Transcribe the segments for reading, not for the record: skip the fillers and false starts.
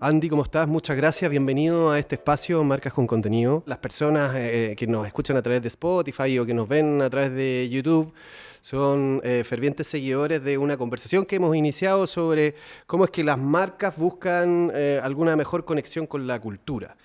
Andy, ¿cómo estás? Muchas gracias. Bienvenido a este espacio Marcas con Contenido. Las personas que nos escuchan a través de Spotify o que nos ven a través de YouTube son fervientes seguidores de una conversación que hemos iniciado sobre cómo es que las marcas buscan alguna mejor conexión con la cultura.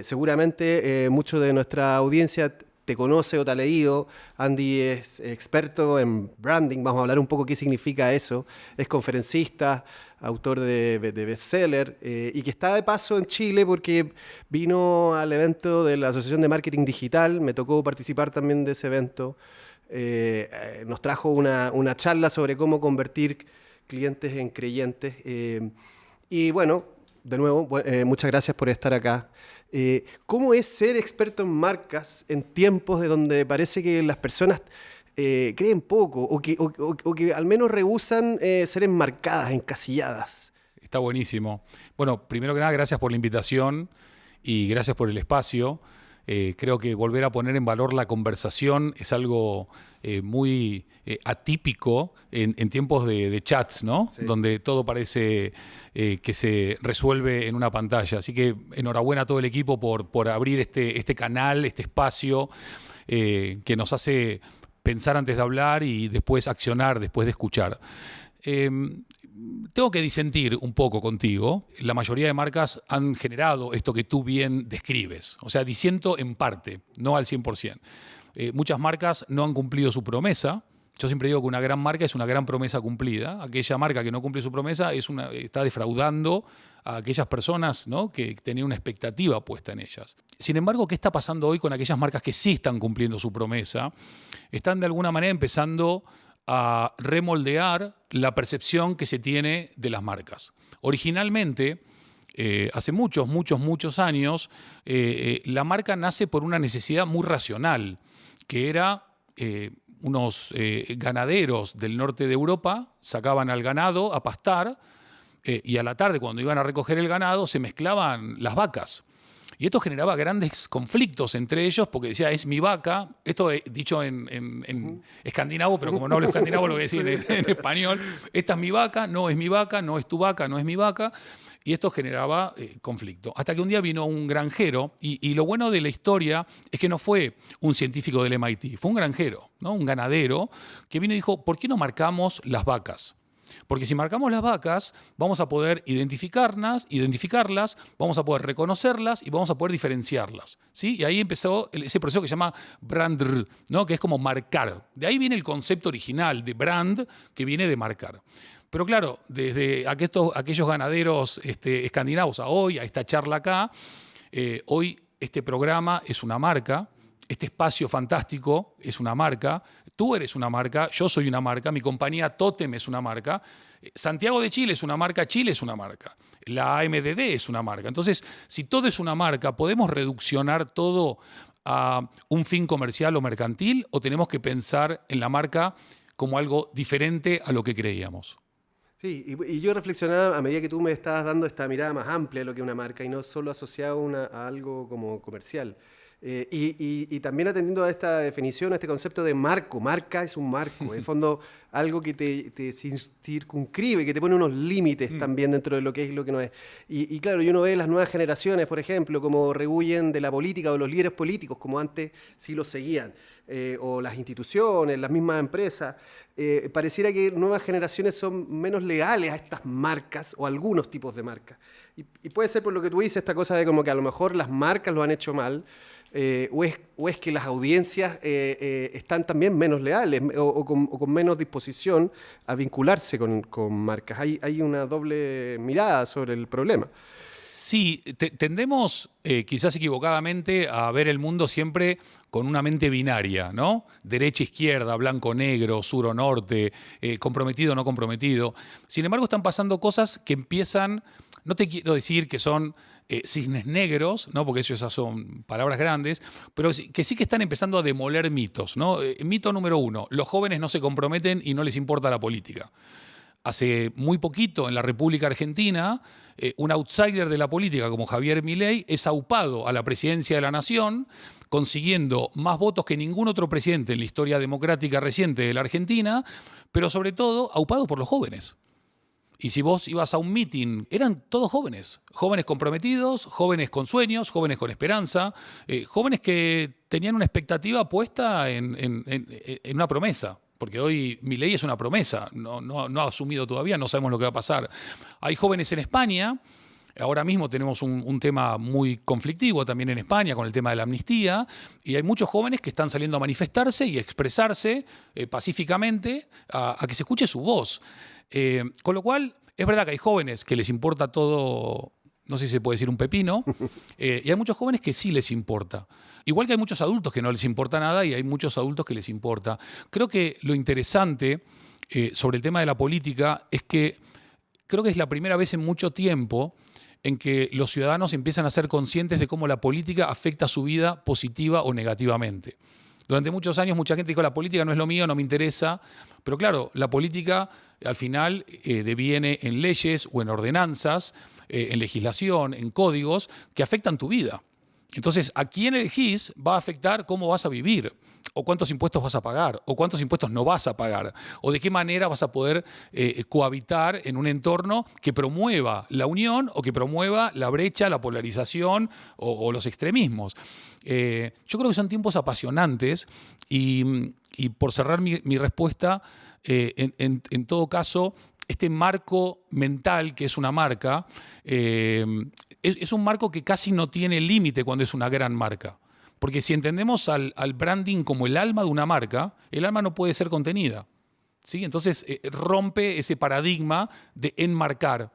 Seguramente mucho de nuestra audiencia te conoce o te ha leído. Andy es experto en branding, vamos a hablar un poco qué significa eso. Es conferencista, autor de bestseller, y que está de paso en Chile porque vino al evento de la Asociación de Marketing Digital. Me tocó participar también de ese evento. Nos trajo una charla sobre cómo convertir clientes en creyentes. Y bueno, de nuevo, muchas gracias por estar acá. ¿Cómo es ser experto en marcas en tiempos de donde parece que las personas creen poco o que al menos rehúsan ser enmarcadas, encasilladas? Está buenísimo. Bueno, primero que nada, gracias por la invitación y gracias por el espacio. Creo que volver a poner en valor la conversación es algo muy atípico en tiempos de chats, ¿no? Sí. Donde todo parece que se resuelve en una pantalla. Así que enhorabuena a todo el equipo por abrir este canal, este espacio que nos hace pensar antes de hablar y después accionar, después de escuchar. Tengo que disentir un poco contigo. La mayoría de marcas han generado esto que tú bien describes. O sea, disiento en parte, no al 100%. Muchas marcas no han cumplido su promesa. Yo siempre digo que una gran marca es una gran promesa cumplida. Aquella marca que no cumple su promesa está defraudando a aquellas personas, ¿no?, que tenían una expectativa puesta en ellas. Sin embargo, ¿qué está pasando hoy con aquellas marcas que sí están cumpliendo su promesa? Están de alguna manera empezando a remoldear la percepción que se tiene de las marcas. Originalmente, hace muchos años, la marca nace por una necesidad muy racional, que era unos ganaderos del norte de Europa sacaban al ganado a pastar y a la tarde, cuando iban a recoger el ganado, se mezclaban las vacas. Y esto generaba grandes conflictos entre ellos porque decía, es mi vaca, esto dicho en escandinavo, pero como no hablo escandinavo lo voy a decir en español, esta es mi vaca, no es mi vaca, no es tu vaca, no es mi vaca, y esto generaba conflicto. Hasta que un día vino un granjero, y lo bueno de la historia es que no fue un científico del MIT, fue un granjero, ¿no?, un ganadero, que vino y dijo, ¿por qué no marcamos las vacas? Porque si marcamos las vacas, vamos a poder identificarlas, vamos a poder reconocerlas y vamos a poder diferenciarlas, ¿sí? Y ahí empezó ese proceso que se llama brand, ¿no?, que es como marcar. De ahí viene el concepto original de brand, que viene de marcar. Pero claro, desde aquellos ganaderos escandinavos a hoy, a esta charla acá, hoy este programa es una marca. Este espacio fantástico es una marca, tú eres una marca, yo soy una marca, mi compañía Totem es una marca, Santiago de Chile es una marca, Chile es una marca, la AMDD es una marca. Entonces, si todo es una marca, ¿podemos reduccionar todo a un fin comercial o mercantil o tenemos que pensar en la marca como algo diferente a lo que creíamos? Sí, y yo reflexionaba a medida que tú me estabas dando esta mirada más amplia de lo que es una marca y no solo asociada a algo como comercial. Y también atendiendo a esta definición, a este concepto de marco. Marca es un marco, en el fondo algo que te circunscribe, que te pone unos límites también dentro de lo que es y lo que no es. Y claro, y uno ve las nuevas generaciones, por ejemplo, como rehuyen de la política o los líderes políticos, como antes sí los seguían, o las instituciones, las mismas empresas. Pareciera que nuevas generaciones son menos leales a estas marcas o a algunos tipos de marcas. Y puede ser por lo que tú dices, esta cosa de como que a lo mejor las marcas lo han hecho mal, o es que las audiencias están también menos leales o con menos disposición a vincularse con marcas. Hay una doble mirada sobre el problema. Sí, tendemos quizás equivocadamente a ver el mundo siempre con una mente binaria, ¿no? Derecha, izquierda, blanco, negro, sur o norte, comprometido o no comprometido. Sin embargo, están pasando cosas que empiezan, no te quiero decir que son cisnes negros, ¿no?, porque esas son palabras grandes, pero que sí que están empezando a demoler mitos, ¿no? Mito número 1, los jóvenes no se comprometen y no les importa la política. Hace muy poquito en la República Argentina, un outsider de la política como Javier Milei es aupado a la presidencia de la Nación, consiguiendo más votos que ningún otro presidente en la historia democrática reciente de la Argentina, pero sobre todo aupado por los jóvenes. Y si vos ibas a un meeting, eran todos jóvenes. Jóvenes comprometidos, jóvenes con sueños, jóvenes con esperanza, jóvenes que tenían una expectativa puesta en una promesa. Porque hoy Milei es una promesa, no ha asumido todavía, no sabemos lo que va a pasar. Hay jóvenes en España. Ahora mismo tenemos un tema muy conflictivo también en España con el tema de la amnistía, y hay muchos jóvenes que están saliendo a manifestarse y expresarse pacíficamente a que se escuche su voz. Con lo cual, es verdad que hay jóvenes que les importa todo, no sé si se puede decir un pepino, y hay muchos jóvenes que sí les importa. Igual que hay muchos adultos que no les importa nada y hay muchos adultos que les importa. Creo que lo interesante sobre el tema de la política es que creo que es la primera vez en mucho tiempo en que los ciudadanos empiezan a ser conscientes de cómo la política afecta su vida positiva o negativamente. Durante muchos años mucha gente dijo la política no es lo mío, no me interesa, pero claro, la política al final deviene en leyes o en ordenanzas, en legislación, en códigos que afectan tu vida. Entonces, a quién elegís va a afectar cómo vas a vivir, o cuántos impuestos vas a pagar, o cuántos impuestos no vas a pagar, o de qué manera vas a poder cohabitar en un entorno que promueva la unión o que promueva la brecha, la polarización o los extremismos. Yo creo que son tiempos apasionantes y por cerrar mi respuesta, en todo caso, este marco mental que es una marca, es un marco que casi no tiene límite cuando es una gran marca. Porque si entendemos al branding como el alma de una marca, el alma no puede ser contenida, ¿sí? Entonces rompe ese paradigma de enmarcar.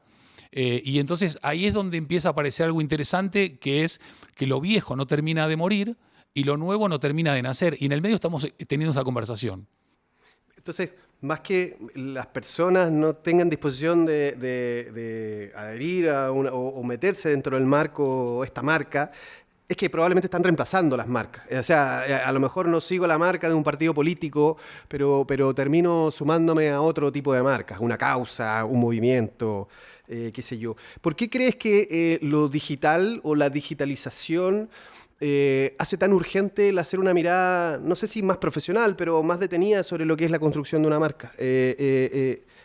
Y entonces ahí es donde empieza a aparecer algo interesante, que es que lo viejo no termina de morir y lo nuevo no termina de nacer. Y en el medio estamos teniendo esa conversación. Entonces, más que las personas no tengan disposición de adherir a o meterse dentro del marco o esta marca, es que probablemente están reemplazando las marcas. O sea, a lo mejor no sigo la marca de un partido político, pero termino sumándome a otro tipo de marcas, una causa, un movimiento, qué sé yo. ¿Por qué crees que lo digital o la digitalización hace tan urgente el hacer una mirada, no sé si más profesional, pero más detenida sobre lo que es la construcción de una marca?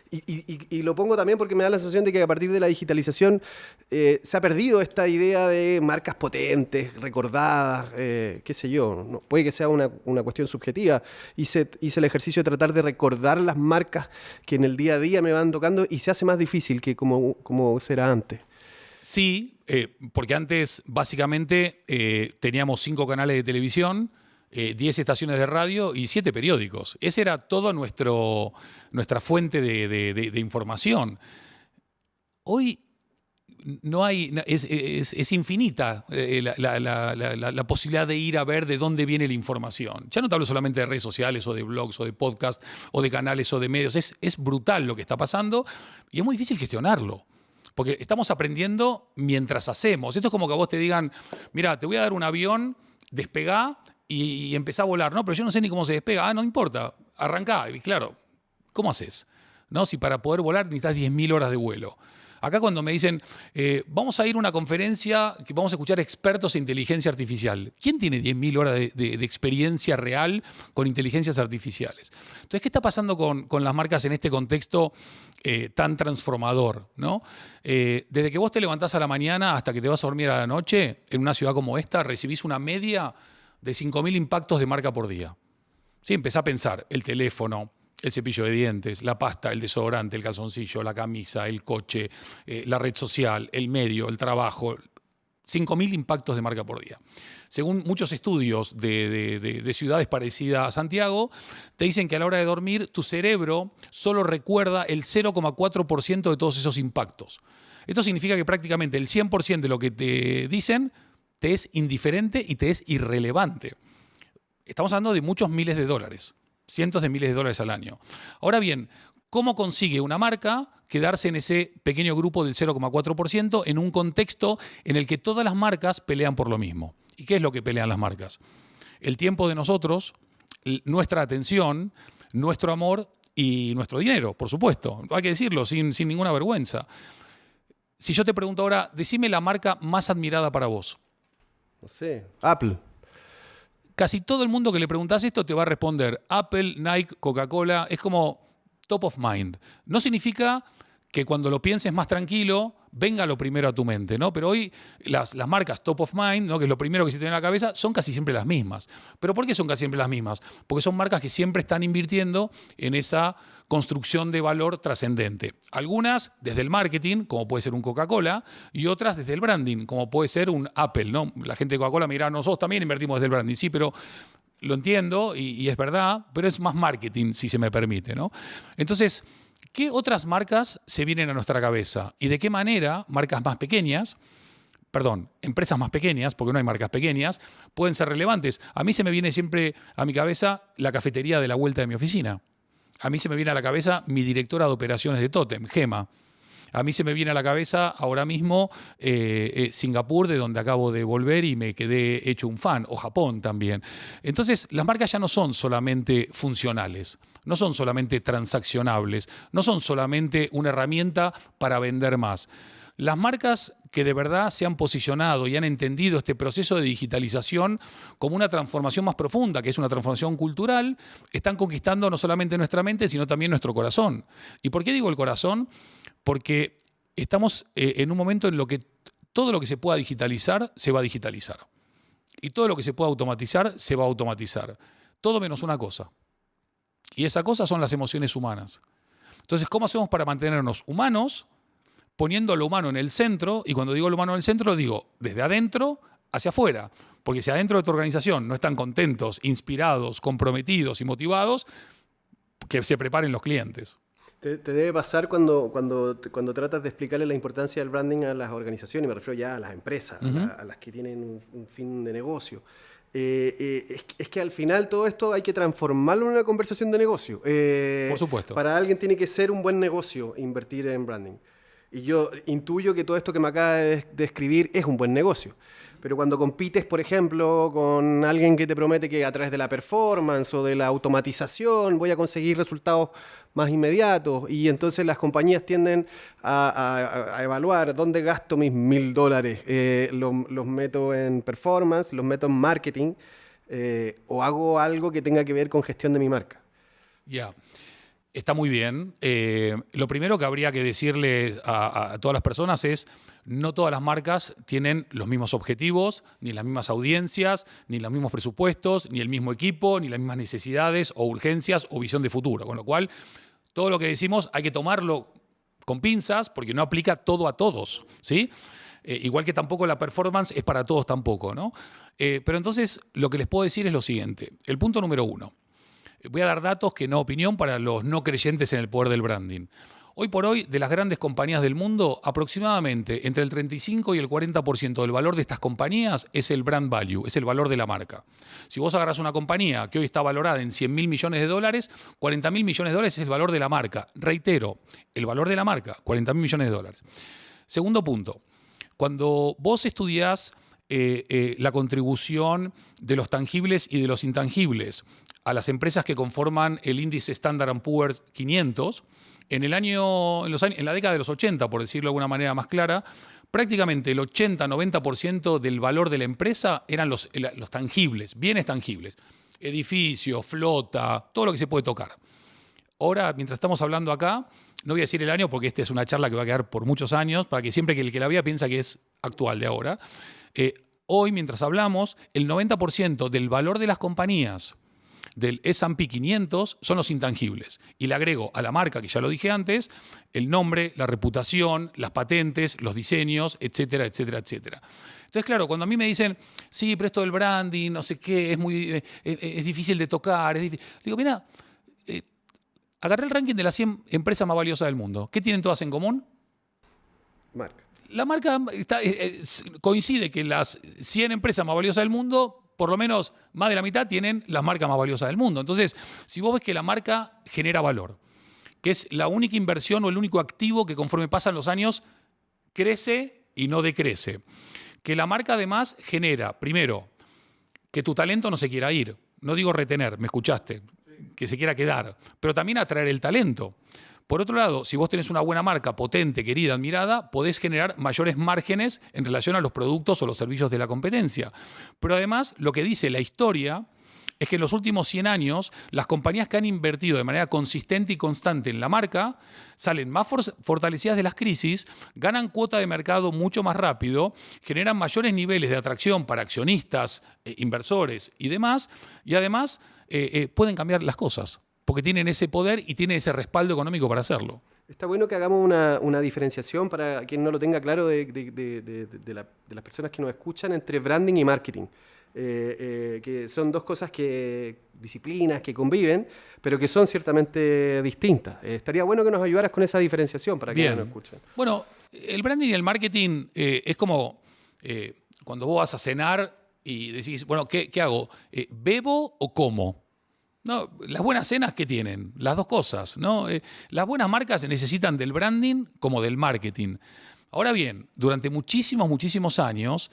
Y lo pongo también porque me da la sensación de que a partir de la digitalización se ha perdido esta idea de marcas potentes, recordadas, qué sé yo. No, puede que sea una cuestión subjetiva. Hice el ejercicio de tratar de recordar las marcas que en el día a día me van tocando y se hace más difícil que como será antes. Sí, porque antes básicamente teníamos 5 canales de televisión, 10 estaciones de radio y 7 periódicos. Esa era toda nuestra fuente de información. Hoy no hay, es infinita la posibilidad de ir a ver de dónde viene la información. Ya no te hablo solamente de redes sociales o de blogs o de podcasts o de canales o de medios. Es brutal lo que está pasando y es muy difícil gestionarlo. Porque estamos aprendiendo mientras hacemos. Esto es como que a vos te digan, mira, te voy a dar un avión, despegá y empezá a volar. No, pero yo no sé ni cómo se despega. Ah, no importa, arrancá. Y claro, ¿cómo haces? ¿No? Si para poder volar necesitas 10.000 horas de vuelo. Acá cuando me dicen, vamos a ir a una conferencia que vamos a escuchar expertos en inteligencia artificial. ¿Quién tiene 10.000 horas de experiencia real con inteligencias artificiales? Entonces, ¿qué está pasando con las marcas en este contexto tan transformador, ¿no? Desde que vos te levantás a la mañana hasta que te vas a dormir a la noche, en una ciudad como esta, recibís una media de 5.000 impactos de marca por día. ¿Sí? Empezá a pensar, el teléfono, el cepillo de dientes, la pasta, el desodorante, el calzoncillo, la camisa, el coche, la red social, el medio, el trabajo. 5.000 impactos de marca por día. Según muchos estudios de ciudades parecidas a Santiago, te dicen que a la hora de dormir tu cerebro solo recuerda el 0,4% de todos esos impactos. Esto significa que prácticamente el 100% de lo que te dicen te es indiferente y te es irrelevante. Estamos hablando de muchos miles de dólares. Cientos de miles de dólares al año. Ahora bien, ¿cómo consigue una marca quedarse en ese pequeño grupo del 0,4% en un contexto en el que todas las marcas pelean por lo mismo? ¿Y qué es lo que pelean las marcas? El tiempo de nosotros, nuestra atención, nuestro amor y nuestro dinero, por supuesto. Hay que decirlo sin ninguna vergüenza. Si yo te pregunto ahora, decime la marca más admirada para vos. No sé, Apple. Casi todo el mundo que le preguntás esto te va a responder Apple, Nike, Coca-Cola. Es como top of mind. No significa que cuando lo pienses más tranquilo, venga lo primero a tu mente, ¿no? Pero hoy las marcas top of mind, ¿no? Que es lo primero que se te viene a la cabeza, son casi siempre las mismas. ¿Pero por qué son casi siempre las mismas? Porque son marcas que siempre están invirtiendo en esa construcción de valor trascendente. Algunas desde el marketing, como puede ser un Coca-Cola, y otras desde el branding, como puede ser un Apple, ¿no? La gente de Coca-Cola me dirá, nosotros también invertimos desde el branding, sí, pero lo entiendo y es verdad, pero es más marketing, si se me permite, ¿no? Entonces, ¿qué otras marcas se vienen a nuestra cabeza? ¿Y de qué manera marcas más pequeñas, empresas más pequeñas, porque no hay marcas pequeñas, pueden ser relevantes? A mí se me viene siempre a mi cabeza la cafetería de la vuelta de mi oficina. A mí se me viene a la cabeza mi directora de operaciones de Totem, Gema. A mí se me viene a la cabeza ahora mismo Singapur, de donde acabo de volver y me quedé hecho un fan, o Japón también. Entonces, las marcas ya no son solamente funcionales, no son solamente transaccionables, no son solamente una herramienta para vender más. Las marcas que de verdad se han posicionado y han entendido este proceso de digitalización como una transformación más profunda, que es una transformación cultural, están conquistando no solamente nuestra mente, sino también nuestro corazón. ¿Y por qué digo el corazón? Porque estamos en un momento en lo que todo lo que se pueda digitalizar, se va a digitalizar. Y todo lo que se pueda automatizar, se va a automatizar. Todo menos una cosa. Y esa cosa son las emociones humanas. Entonces, ¿cómo hacemos para mantenernos humanos, poniendo lo humano en el centro? Y cuando digo lo humano en el centro, digo desde adentro hacia afuera. Porque si adentro de tu organización no están contentos, inspirados, comprometidos y motivados, que se preparen los clientes. Te debe pasar cuando tratas de explicarle la importancia del branding a las organizaciones, me refiero ya a las empresas, a las que tienen un fin de negocio. Es que al final todo esto hay que transformarlo en una conversación de negocio. Por supuesto. Para alguien tiene que ser un buen negocio invertir en branding. Y yo intuyo que todo esto que me acaba de describir es un buen negocio. Pero cuando compites, por ejemplo, con alguien que te promete que a través de la performance o de la automatización voy a conseguir resultados más inmediatos, y entonces las compañías tienden a evaluar dónde gasto mis $1.000, los meto en performance, los meto en marketing, o hago algo que tenga que ver con gestión de mi marca. Ya. Está muy bien. Lo primero que habría que decirles a todas las personas es: no todas las marcas tienen los mismos objetivos, ni las mismas audiencias, ni los mismos presupuestos, ni el mismo equipo, ni las mismas necesidades o urgencias o visión de futuro. Con lo cual, todo lo que decimos hay que tomarlo con pinzas, porque no aplica todo a todos, ¿sí? Igual que tampoco la performance es para todos tampoco, ¿no? Pero entonces, lo que les puedo decir es lo siguiente. El punto número 1. Voy a dar datos que no opinión para los no creyentes en el poder del branding. Hoy por hoy, de las grandes compañías del mundo, aproximadamente entre el 35 y el 40% del valor de estas compañías es el brand value, es el valor de la marca. Si vos agarrás una compañía que hoy está valorada en $100.000 millones, $40.000 millones es el valor de la marca. Reitero, el valor de la marca, $40.000 millones. Segundo punto, cuando vos estudiás la contribución de los tangibles y de los intangibles a las empresas que conforman el índice Standard & Poor's 500, en la década de los 80, por decirlo de alguna manera más clara, prácticamente el 80-90% del valor de la empresa eran los tangibles, bienes tangibles, edificios, flota, todo lo que se puede tocar. Ahora, mientras estamos hablando acá, no voy a decir el año porque esta es una charla que va a quedar por muchos años, para que siempre que el que la vea piensa que es actual de ahora. Hoy, mientras hablamos, el 90% del valor de las compañías del S&P 500 son los intangibles. Y le agrego a la marca, que ya lo dije antes, el nombre, la reputación, las patentes, los diseños, etcétera, etcétera, etcétera. Entonces, claro, cuando a mí me dicen, sí, pero esto del branding, no sé qué, es difícil de tocar, digo, mira, agarré el ranking de las 100 empresas más valiosas del mundo. ¿Qué tienen todas en común? Marca. La marca coincide que las 100 empresas más valiosas del mundo, por lo menos más de la mitad, tienen las marcas más valiosas del mundo. Entonces, si vos ves que la marca genera valor, que es la única inversión o el único activo que conforme pasan los años crece y no decrece, que la marca además genera, primero, que tu talento no se quiera ir. No digo retener, me escuchaste, que se quiera quedar, pero también atraer el talento. Por otro lado, si vos tenés una buena marca, potente, querida, admirada, podés generar mayores márgenes en relación a los productos o los servicios de la competencia. Pero además, lo que dice la historia es que en los últimos 100 años las compañías que han invertido de manera consistente y constante en la marca salen más fortalecidas de las crisis, ganan cuota de mercado mucho más rápido, generan mayores niveles de atracción para accionistas, inversores y demás, y además pueden cambiar las cosas, porque tienen ese poder y tienen ese respaldo económico para hacerlo. Está bueno que hagamos una diferenciación para quien no lo tenga claro de las personas que nos escuchan entre branding y marketing. Que son dos cosas disciplinas que conviven, pero que son ciertamente distintas. Estaría bueno que nos ayudaras con esa diferenciación para quienes nos escuchan. Bueno, el branding y el marketing es como cuando vos vas a cenar y decís, bueno, ¿qué hago? ¿Bebo o como? No, las buenas cenas, ¿qué tienen? Las dos cosas, ¿no? Las buenas marcas necesitan del branding como del marketing. Ahora bien, durante muchísimos años,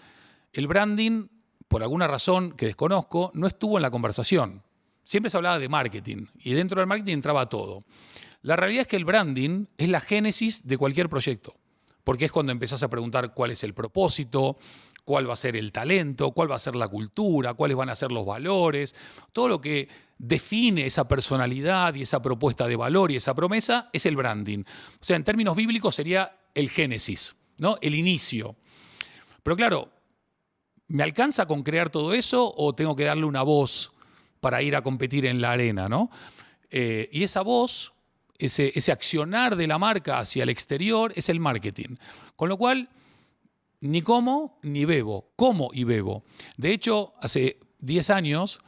el branding, por alguna razón que desconozco, no estuvo en la conversación. Siempre se hablaba de marketing y dentro del marketing entraba todo. La realidad es que el branding es la génesis de cualquier proyecto, porque es cuando empezás a preguntar cuál es el propósito, cuál va a ser el talento, cuál va a ser la cultura, cuáles van a ser los valores. Todo lo que define esa personalidad y esa propuesta de valor y esa promesa es el branding. O sea, en términos bíblicos sería el génesis, ¿no? El inicio. Pero claro, ¿me alcanza con crear todo eso o tengo que darle una voz para ir a competir en la arena, ¿no? Y esa voz, ese accionar de la marca hacia el exterior es el marketing. Con lo cual, ni como ni bebo, como y bebo. De hecho, hace 10 años,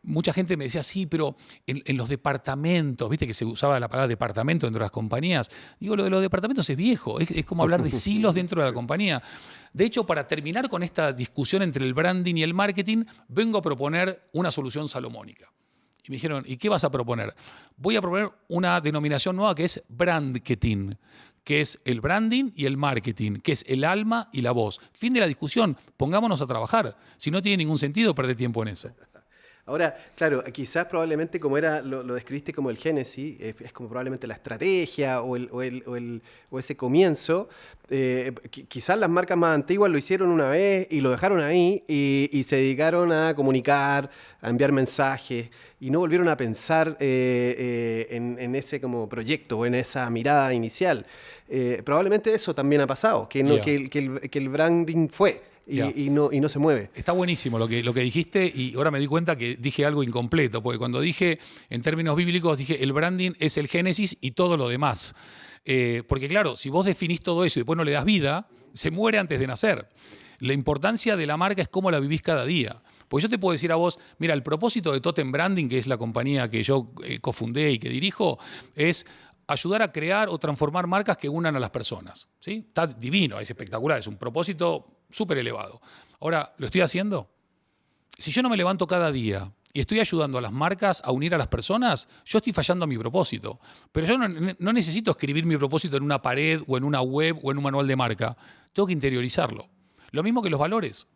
mucha gente me decía, sí, pero en los departamentos, viste que se usaba la palabra departamento dentro de las compañías. Digo, lo de los departamentos es viejo, es como hablar de silos dentro de la compañía. De hecho, para terminar con esta discusión entre el branding y el marketing, vengo a proponer una solución salomónica. Y me dijeron, ¿y qué vas a proponer? Voy a proponer una denominación nueva que es brandketing, que es el branding y el marketing, que es el alma y la voz. Fin de la discusión, pongámonos a trabajar. Si no tiene ningún sentido, perder tiempo en eso. Ahora, claro, quizás probablemente como lo describiste como el génesis, es como probablemente la estrategia o ese comienzo. Quizás las marcas más antiguas lo hicieron una vez y lo dejaron ahí y se dedicaron a comunicar, a enviar mensajes y no volvieron a pensar en ese como proyecto o en esa mirada inicial. Probablemente eso también ha pasado, que el branding fue. Y no se mueve. Está buenísimo lo que dijiste y ahora me di cuenta que dije algo incompleto, porque cuando dije, en términos bíblicos, dije el branding es el génesis y todo lo demás. Porque claro, si vos definís todo eso y después no le das vida, se muere antes de nacer. La importancia de la marca es cómo la vivís cada día. Porque yo te puedo decir a vos, mira, el propósito de Totem Branding, que es la compañía que yo cofundé y que dirijo, es ayudar a crear o transformar marcas que unan a las personas. ¿Sí? Está divino, es espectacular, es un propósito súper elevado. Ahora, ¿lo estoy haciendo? Si yo no me levanto cada día y estoy ayudando a las marcas a unir a las personas, yo estoy fallando a mi propósito. Pero yo no necesito escribir mi propósito en una pared o en una web o en un manual de marca. Tengo que interiorizarlo. Lo mismo que los valores.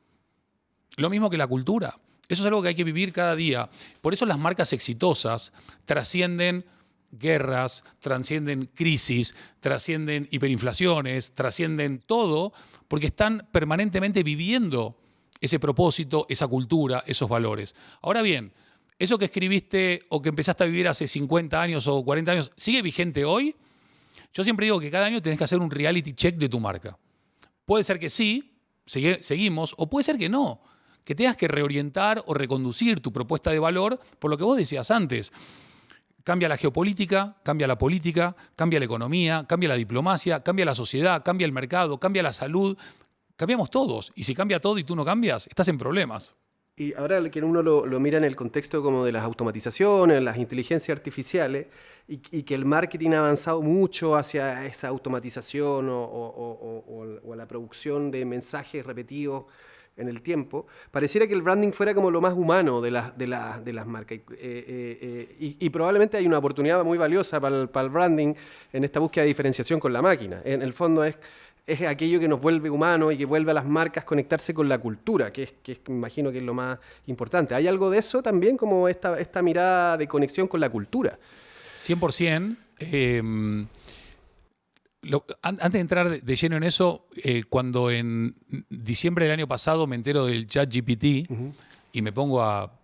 Lo mismo que la cultura. Eso es algo que hay que vivir cada día. Por eso las marcas exitosas trascienden guerras, trascienden crisis, trascienden hiperinflaciones, trascienden todo, porque están permanentemente viviendo ese propósito, esa cultura, esos valores. Ahora bien, eso que escribiste o que empezaste a vivir hace 50 años o 40 años, ¿sigue vigente hoy? Yo siempre digo que cada año tenés que hacer un reality check de tu marca. Puede ser que sí, seguimos, o puede ser que no, que tengas que reorientar o reconducir tu propuesta de valor por lo que vos decías antes. Cambia la geopolítica, cambia la política, cambia la economía, cambia la diplomacia, cambia la sociedad, cambia el mercado, cambia la salud. Cambiamos todos. Y si cambia todo y tú no cambias, estás en problemas. Y ahora que uno lo mira en el contexto como de las automatizaciones, las inteligencias artificiales, y que el marketing ha avanzado mucho hacia esa automatización o la producción de mensajes repetidos en el tiempo, pareciera que el branding fuera como lo más humano de las marcas. Y probablemente hay una oportunidad muy valiosa para el branding en esta búsqueda de diferenciación con la máquina. En el fondo es aquello que nos vuelve humanos y que vuelve a las marcas conectarse con la cultura, que imagino que es lo más importante. ¿Hay algo de eso también, como esta mirada de conexión con la cultura? 100%. Antes de entrar de lleno en eso, cuando en diciembre del año pasado me entero del ChatGPT, y me pongo a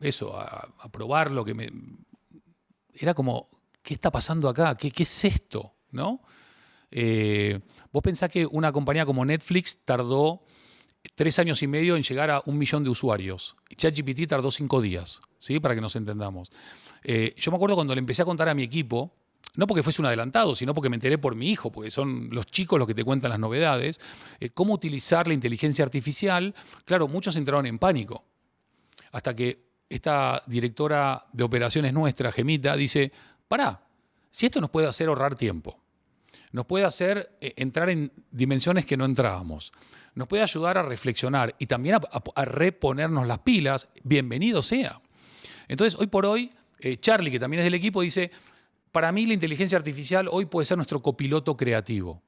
probar lo que me... Era como, ¿qué está pasando acá? ¿Qué es esto? ¿No? Vos pensás que una compañía como Netflix tardó 3 años y medio en llegar a 1 millón de usuarios. ChatGPT tardó 5 días, ¿sí? Para que nos entendamos. Yo me acuerdo cuando le empecé a contar a mi equipo, no porque fuese un adelantado, sino porque me enteré por mi hijo, porque son los chicos los que te cuentan las novedades, cómo utilizar la inteligencia artificial. Claro, muchos entraron en pánico. Hasta que esta directora de operaciones nuestra, Gemita, dice, pará, si esto nos puede hacer ahorrar tiempo, nos puede hacer entrar en dimensiones que no entrábamos, nos puede ayudar a reflexionar y también a reponernos las pilas, bienvenido sea. Entonces, hoy por hoy, Charlie, que también es del equipo, dice, para mí la inteligencia artificial hoy puede ser nuestro copiloto creativo.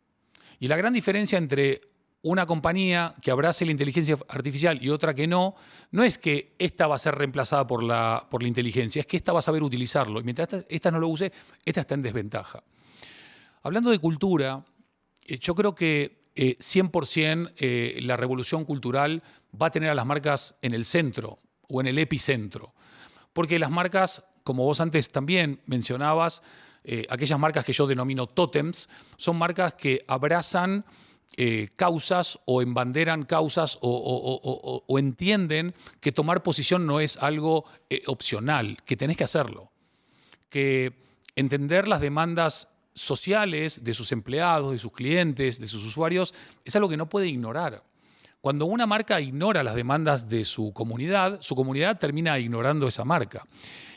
Y la gran diferencia entre una compañía que abrace la inteligencia artificial y otra que no, no es que esta va a ser reemplazada por la inteligencia, es que esta va a saber utilizarlo. Y mientras esta no lo use, esta está en desventaja. Hablando de cultura, yo creo que 100% la revolución cultural va a tener a las marcas en el centro o en el epicentro. Porque las marcas, como vos antes también mencionabas, aquellas marcas que yo denomino tótems, son marcas que abrazan causas o embanderan causas o entienden que tomar posición no es algo opcional, que tenés que hacerlo. Que entender las demandas sociales de sus empleados, de sus clientes, de sus usuarios, es algo que no puede ignorar. Cuando una marca ignora las demandas de su comunidad termina ignorando esa marca.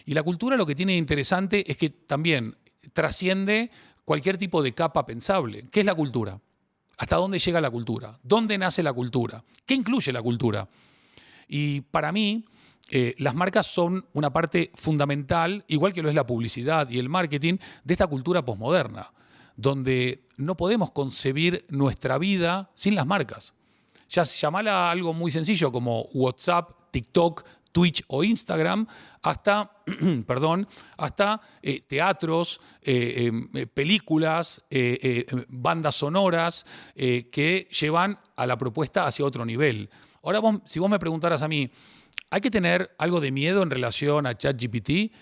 Y la cultura lo que tiene de interesante es que también trasciende cualquier tipo de capa pensable. ¿Qué es la cultura? ¿Hasta dónde llega la cultura? ¿Dónde nace la cultura? ¿Qué incluye la cultura? Y para mí, las marcas son una parte fundamental, igual que lo es la publicidad y el marketing, de esta cultura posmoderna, donde no podemos concebir nuestra vida sin las marcas. Ya llamala algo muy sencillo como WhatsApp, TikTok, Twitch o Instagram, hasta teatros, películas, bandas sonoras que llevan a la propuesta hacia otro nivel. Ahora, si vos me preguntaras a mí, ¿hay que tener algo de miedo en relación a ChatGPT?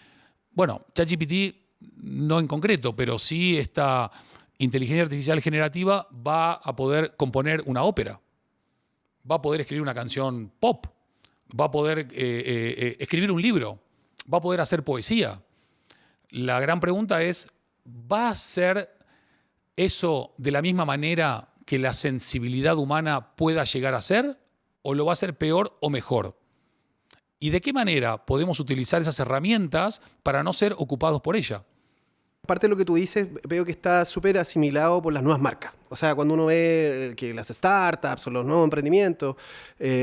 Bueno, ChatGPT no en concreto, pero sí esta inteligencia artificial generativa va a poder componer una ópera, va a poder escribir una canción pop, va a poder escribir un libro, va a poder hacer poesía. La gran pregunta es, ¿va a ser eso de la misma manera que la sensibilidad humana pueda llegar a ser? ¿O lo va a hacer peor o mejor? ¿Y de qué manera podemos utilizar esas herramientas para no ser ocupados por ella? Parte de lo que tú dices, veo que está súper asimilado por las nuevas marcas. O sea, cuando uno ve que las startups o los nuevos emprendimientos,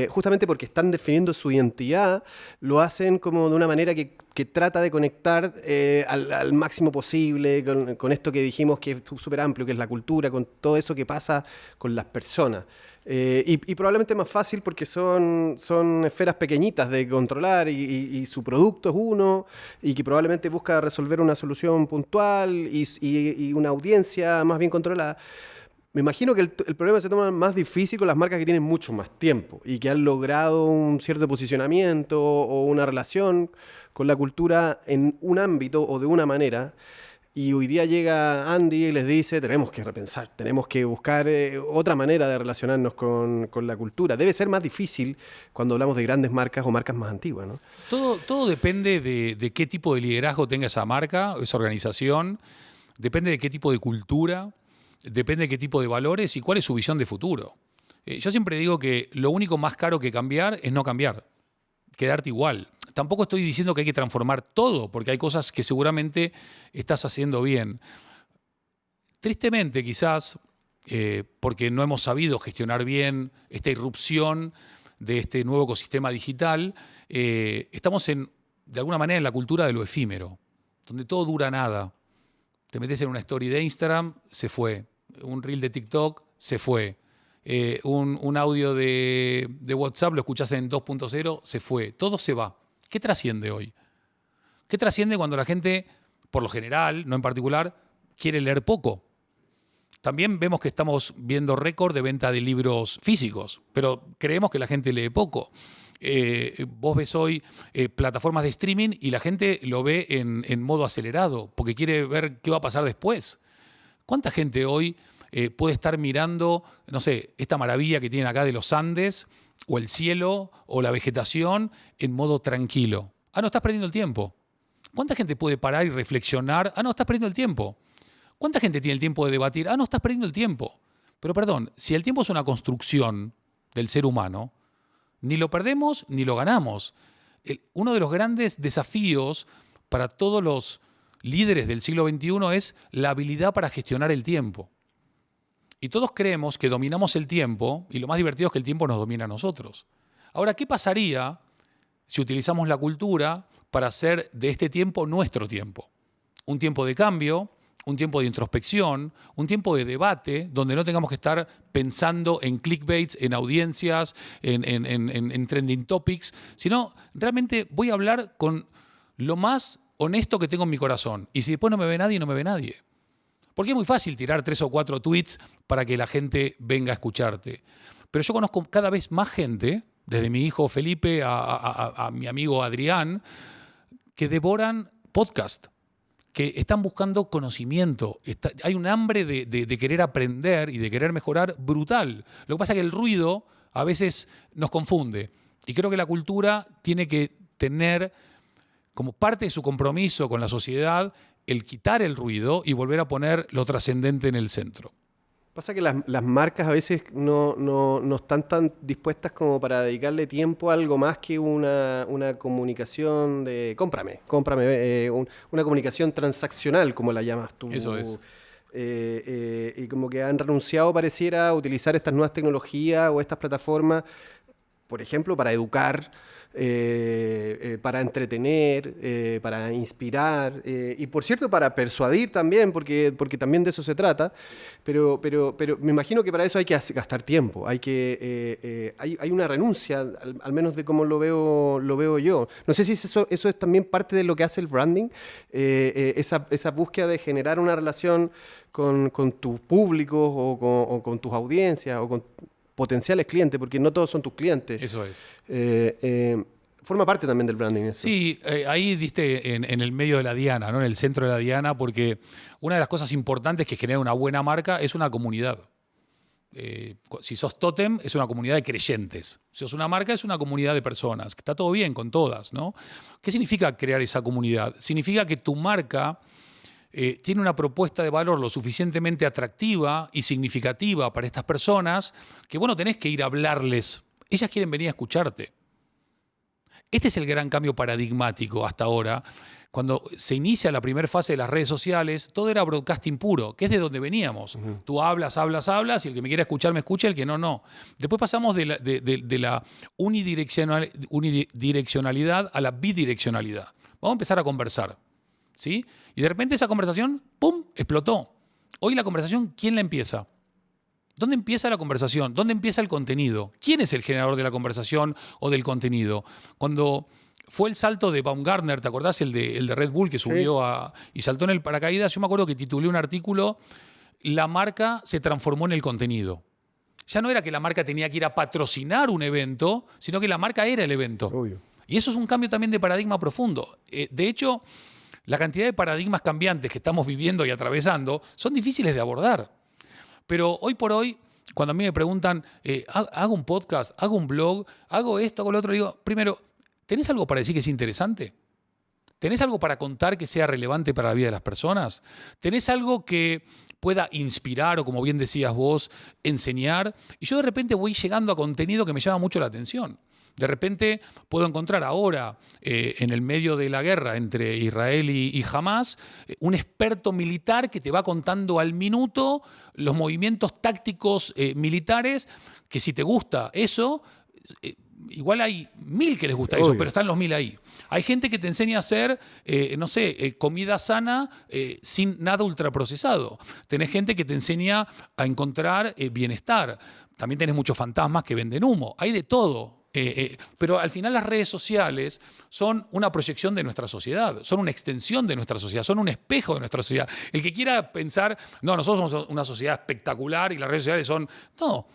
justamente porque están definiendo su identidad, lo hacen como de una manera que trata de conectar al máximo posible con esto que dijimos que es súper amplio, que es la cultura, con todo eso que pasa con las personas. Y probablemente es más fácil porque son esferas pequeñitas de controlar y su producto es uno y que probablemente busca resolver una solución puntual y una audiencia más bien controlada. Me imagino que el problema se toma más difícil con las marcas que tienen mucho más tiempo y que han logrado un cierto posicionamiento o una relación con la cultura en un ámbito o de una manera. Y hoy día llega Andy y les dice, tenemos que repensar, tenemos que buscar otra manera de relacionarnos con la cultura. Debe ser más difícil cuando hablamos de grandes marcas o marcas más antiguas, ¿no? Todo depende de qué tipo de liderazgo tenga esa marca, esa organización, depende de qué tipo de cultura, depende de qué tipo de valores y cuál es su visión de futuro. Yo siempre digo que lo único más caro que cambiar es no cambiar, quedarte igual. Tampoco estoy diciendo que hay que transformar todo, porque hay cosas que seguramente estás haciendo bien. Tristemente, quizás, porque no hemos sabido gestionar bien esta irrupción de este nuevo ecosistema digital, estamos de alguna manera en la cultura de lo efímero, donde todo dura nada. Te metes en una story de Instagram, se fue. Un reel de TikTok, se fue. Un audio de WhatsApp, lo escuchás en 2.0, se fue. Todo se va. ¿Qué trasciende hoy? ¿Qué trasciende cuando la gente, por lo general, no en particular, quiere leer poco? También vemos que estamos viendo récord de venta de libros físicos, pero creemos que la gente lee poco. Vos ves hoy plataformas de streaming y la gente lo ve en modo acelerado porque quiere ver qué va a pasar después. ¿Cuánta gente hoy puede estar mirando, no sé, esta maravilla que tienen acá de los Andes o el cielo o la vegetación en modo tranquilo? Ah, no, estás perdiendo el tiempo. ¿Cuánta gente puede parar y reflexionar? Ah, no, estás perdiendo el tiempo. ¿Cuánta gente tiene el tiempo de debatir? Ah, no, estás perdiendo el tiempo. Pero perdón, si el tiempo es una construcción del ser humano, ni lo perdemos ni lo ganamos. Uno de los grandes desafíos para todos los líderes del siglo XXI es la habilidad para gestionar el tiempo. Y todos creemos que dominamos el tiempo y lo más divertido es que el tiempo nos domina a nosotros. Ahora, ¿qué pasaría si utilizamos la cultura para hacer de este tiempo nuestro tiempo? Un tiempo de cambio, un tiempo de introspección, un tiempo de debate, donde no tengamos que estar pensando en clickbaits, en audiencias, en trending topics, sino realmente voy a hablar con lo más honesto que tengo en mi corazón. Y si después no me ve nadie, no me ve nadie. Porque es muy fácil tirar 3 o 4 tweets para que la gente venga a escucharte. Pero yo conozco cada vez más gente, desde mi hijo Felipe a mi amigo Adrián, que devoran podcast, que están buscando conocimiento. Hay un hambre de querer aprender y de querer mejorar brutal. Lo que pasa es que el ruido a veces nos confunde. Y creo que la cultura tiene que tener como parte de su compromiso con la sociedad el quitar el ruido y volver a poner lo trascendente en el centro. Pasa que las marcas a veces no están tan dispuestas como para dedicarle tiempo a algo más que una comunicación de cómprame, una comunicación transaccional, como la llamas tú. Eso es. Y como que han renunciado, pareciera, a utilizar estas nuevas tecnologías o estas plataformas, por ejemplo, para educar, para entretener, para inspirar y, por cierto, para persuadir también, porque también de eso se trata, pero me imagino que para eso hay que gastar tiempo, hay una renuncia, al menos de cómo lo veo yo. No sé si eso es también parte de lo que hace el branding, esa búsqueda de generar una relación con tus públicos o con tus audiencias o con potenciales clientes, porque no todos son tus clientes. Eso es. Forma parte también del branding eso. Sí, ahí diste en el medio de la diana, ¿no? En el centro de la diana, porque una de las cosas importantes que genera una buena marca es una comunidad. Si sos Totem, es una comunidad de creyentes. Si sos una marca, es una comunidad de personas. Está todo bien con todas, ¿no? ¿Qué significa crear esa comunidad? Significa que tu marca tiene una propuesta de valor lo suficientemente atractiva y significativa para estas personas que, bueno, tenés que ir a hablarles. Ellas quieren venir a escucharte. Este es el gran cambio paradigmático hasta ahora. Cuando se inicia la primera fase de las redes sociales, todo era broadcasting puro, que es de donde veníamos. Uh-huh. Tú hablas, y el que me quiera escuchar me escucha, el que no. Después pasamos de la unidireccionalidad a la bidireccionalidad. Vamos a empezar a conversar. ¿Sí? Y de repente esa conversación, ¡pum!, explotó. Hoy la conversación, ¿quién la empieza? ¿Dónde empieza la conversación? ¿Dónde empieza el contenido? ¿Quién es el generador de la conversación o del contenido? Cuando fue el salto de Baumgartner, ¿te acordás? El de Red Bull que subió y saltó en el paracaídas. Yo me acuerdo que titulé un artículo, la marca se transformó en el contenido. Ya no era que la marca tenía que ir a patrocinar un evento, sino que la marca era el evento. Obvio. Y eso es un cambio también de paradigma profundo. De hecho, la cantidad de paradigmas cambiantes que estamos viviendo y atravesando son difíciles de abordar. Pero hoy por hoy, cuando a mí me preguntan, ¿hago un podcast? ¿Hago un blog? ¿Hago esto? ¿Hago lo otro? Digo, primero, ¿tenés algo para decir que es interesante? ¿Tenés algo para contar que sea relevante para la vida de las personas? ¿Tenés algo que pueda inspirar o, como bien decías vos, enseñar? Y yo de repente voy llegando a contenido que me llama mucho la atención. De repente puedo encontrar ahora, en el medio de la guerra entre Israel y Hamás, un experto militar que te va contando al minuto los movimientos tácticos militares, que si te gusta eso, igual hay 1000 que les gusta eso, pero están los 1000 ahí. Hay gente que te enseña a hacer, comida sana sin nada ultraprocesado. Tenés gente que te enseña a encontrar bienestar. También tenés muchos fantasmas que venden humo. Hay de todo. Pero al final las redes sociales son una proyección de nuestra sociedad, son una extensión de nuestra sociedad, son un espejo de nuestra sociedad. El que quiera pensar, no, nosotros somos una sociedad espectacular y las redes sociales son... No,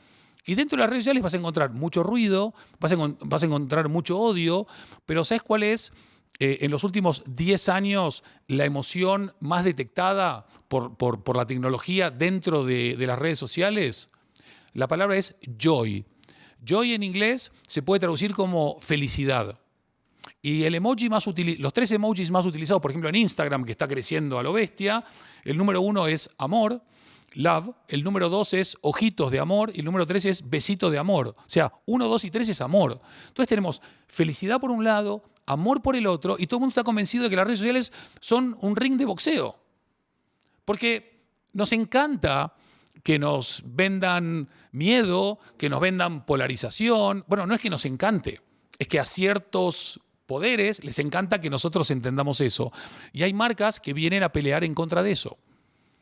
Y dentro de las redes sociales vas a encontrar mucho ruido, vas a encontrar mucho odio, pero ¿sabes cuál es? En los últimos 10 años, la emoción más detectada por la tecnología dentro de las redes sociales, la palabra es joy. Joy en inglés se puede traducir como felicidad. Y el emoji los 3 emojis más utilizados, por ejemplo, en Instagram, que está creciendo a lo bestia, el número 1 es amor, love, el número 2 es ojitos de amor y el número 3 es besito de amor. O sea, 1, 2 y 3 es amor. Entonces tenemos felicidad por un lado, amor por el otro, y todo el mundo está convencido de que las redes sociales son un ring de boxeo. Porque nos encanta que nos vendan miedo, que nos vendan polarización. Bueno, no es que nos encante, es que a ciertos poderes les encanta que nosotros entendamos eso. Y hay marcas que vienen a pelear en contra de eso.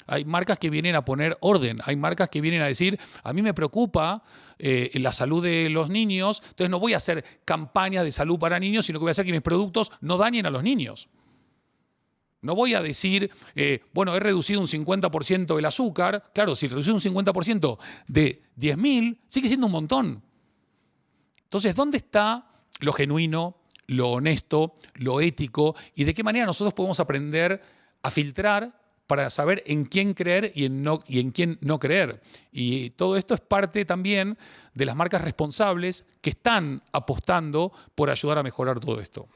Hay marcas que vienen a poner orden, hay marcas que vienen a decir, a mí me preocupa la salud de los niños, entonces no voy a hacer campañas de salud para niños, sino que voy a hacer que mis productos no dañen a los niños. No voy a decir, bueno, he reducido un 50% el azúcar. Claro, si reducí un 50% de 10.000, sigue siendo un montón. Entonces, ¿dónde está lo genuino, lo honesto, lo ético? ¿Y de qué manera nosotros podemos aprender a filtrar para saber en quién creer y en quién no creer? Y todo esto es parte también de las marcas responsables que están apostando por ayudar a mejorar todo esto.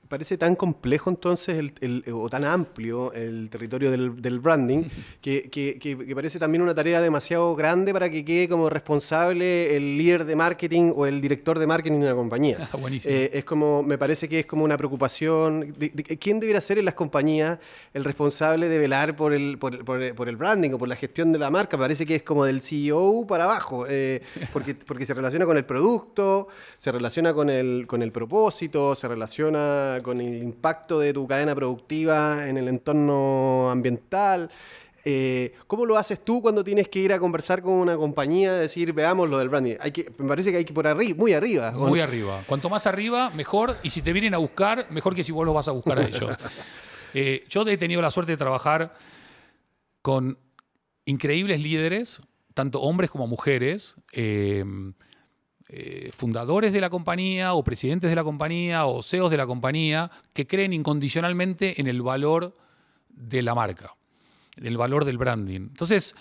Parece tan complejo entonces o tan amplio el territorio del branding que parece también una tarea demasiado grande para que quede como responsable el líder de marketing o el director de marketing de una compañía. Buenísimo. Me parece que es como una preocupación. ¿Quién debería ser en las compañías el responsable de velar por el branding o por la gestión de la marca? Parece que es como del CEO para abajo, porque se relaciona con el producto, se relaciona con el propósito, se relaciona con el impacto de tu cadena productiva en el entorno ambiental. ¿Cómo lo haces tú cuando tienes que ir a conversar con una compañía, decir, veamos lo del branding? Me parece que hay que ir por arriba, muy arriba. Muy arriba. Cuanto más arriba, mejor. Y si te vienen a buscar, mejor que si vos los vas a buscar a ellos. Yo he tenido la suerte de trabajar con increíbles líderes, tanto hombres como mujeres, fundadores de la compañía o presidentes de la compañía o CEOs de la compañía que creen incondicionalmente en el valor de la marca, el valor del branding. Entonces,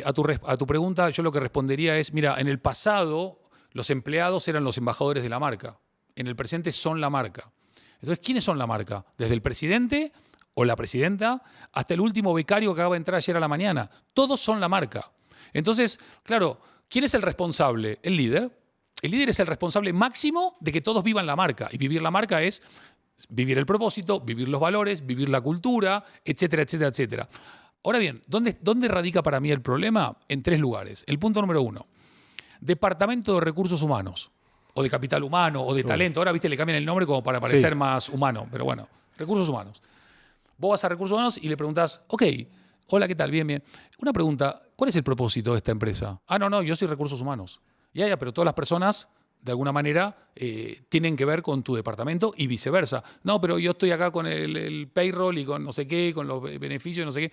a tu pregunta, yo lo que respondería es, mira, en el pasado los empleados eran los embajadores de la marca, en el presente son la marca. Entonces, ¿quiénes son la marca? Desde el presidente o la presidenta hasta el último becario que acaba de entrar ayer a la mañana. Todos son la marca. Entonces, claro, ¿quién es el responsable? El líder. El líder es el responsable máximo de que todos vivan la marca. Y vivir la marca es vivir el propósito, vivir los valores, vivir la cultura, etcétera, etcétera, etcétera. Ahora bien, ¿dónde radica para mí el problema? En 3 lugares. El punto número 1, Departamento de Recursos Humanos, o de Capital Humano, o de Talento. Ahora, viste, le cambian el nombre como para parecer más humano, pero bueno, Recursos Humanos. Vos vas a Recursos Humanos y le preguntás, ok, hola, ¿qué tal? Bien, bien. Una pregunta, ¿cuál es el propósito de esta empresa? Ah, no, yo soy Recursos Humanos. Ya, pero todas las personas, de alguna manera, tienen que ver con tu departamento y viceversa. No, pero yo estoy acá con el payroll y con no sé qué, con los beneficios, no sé qué.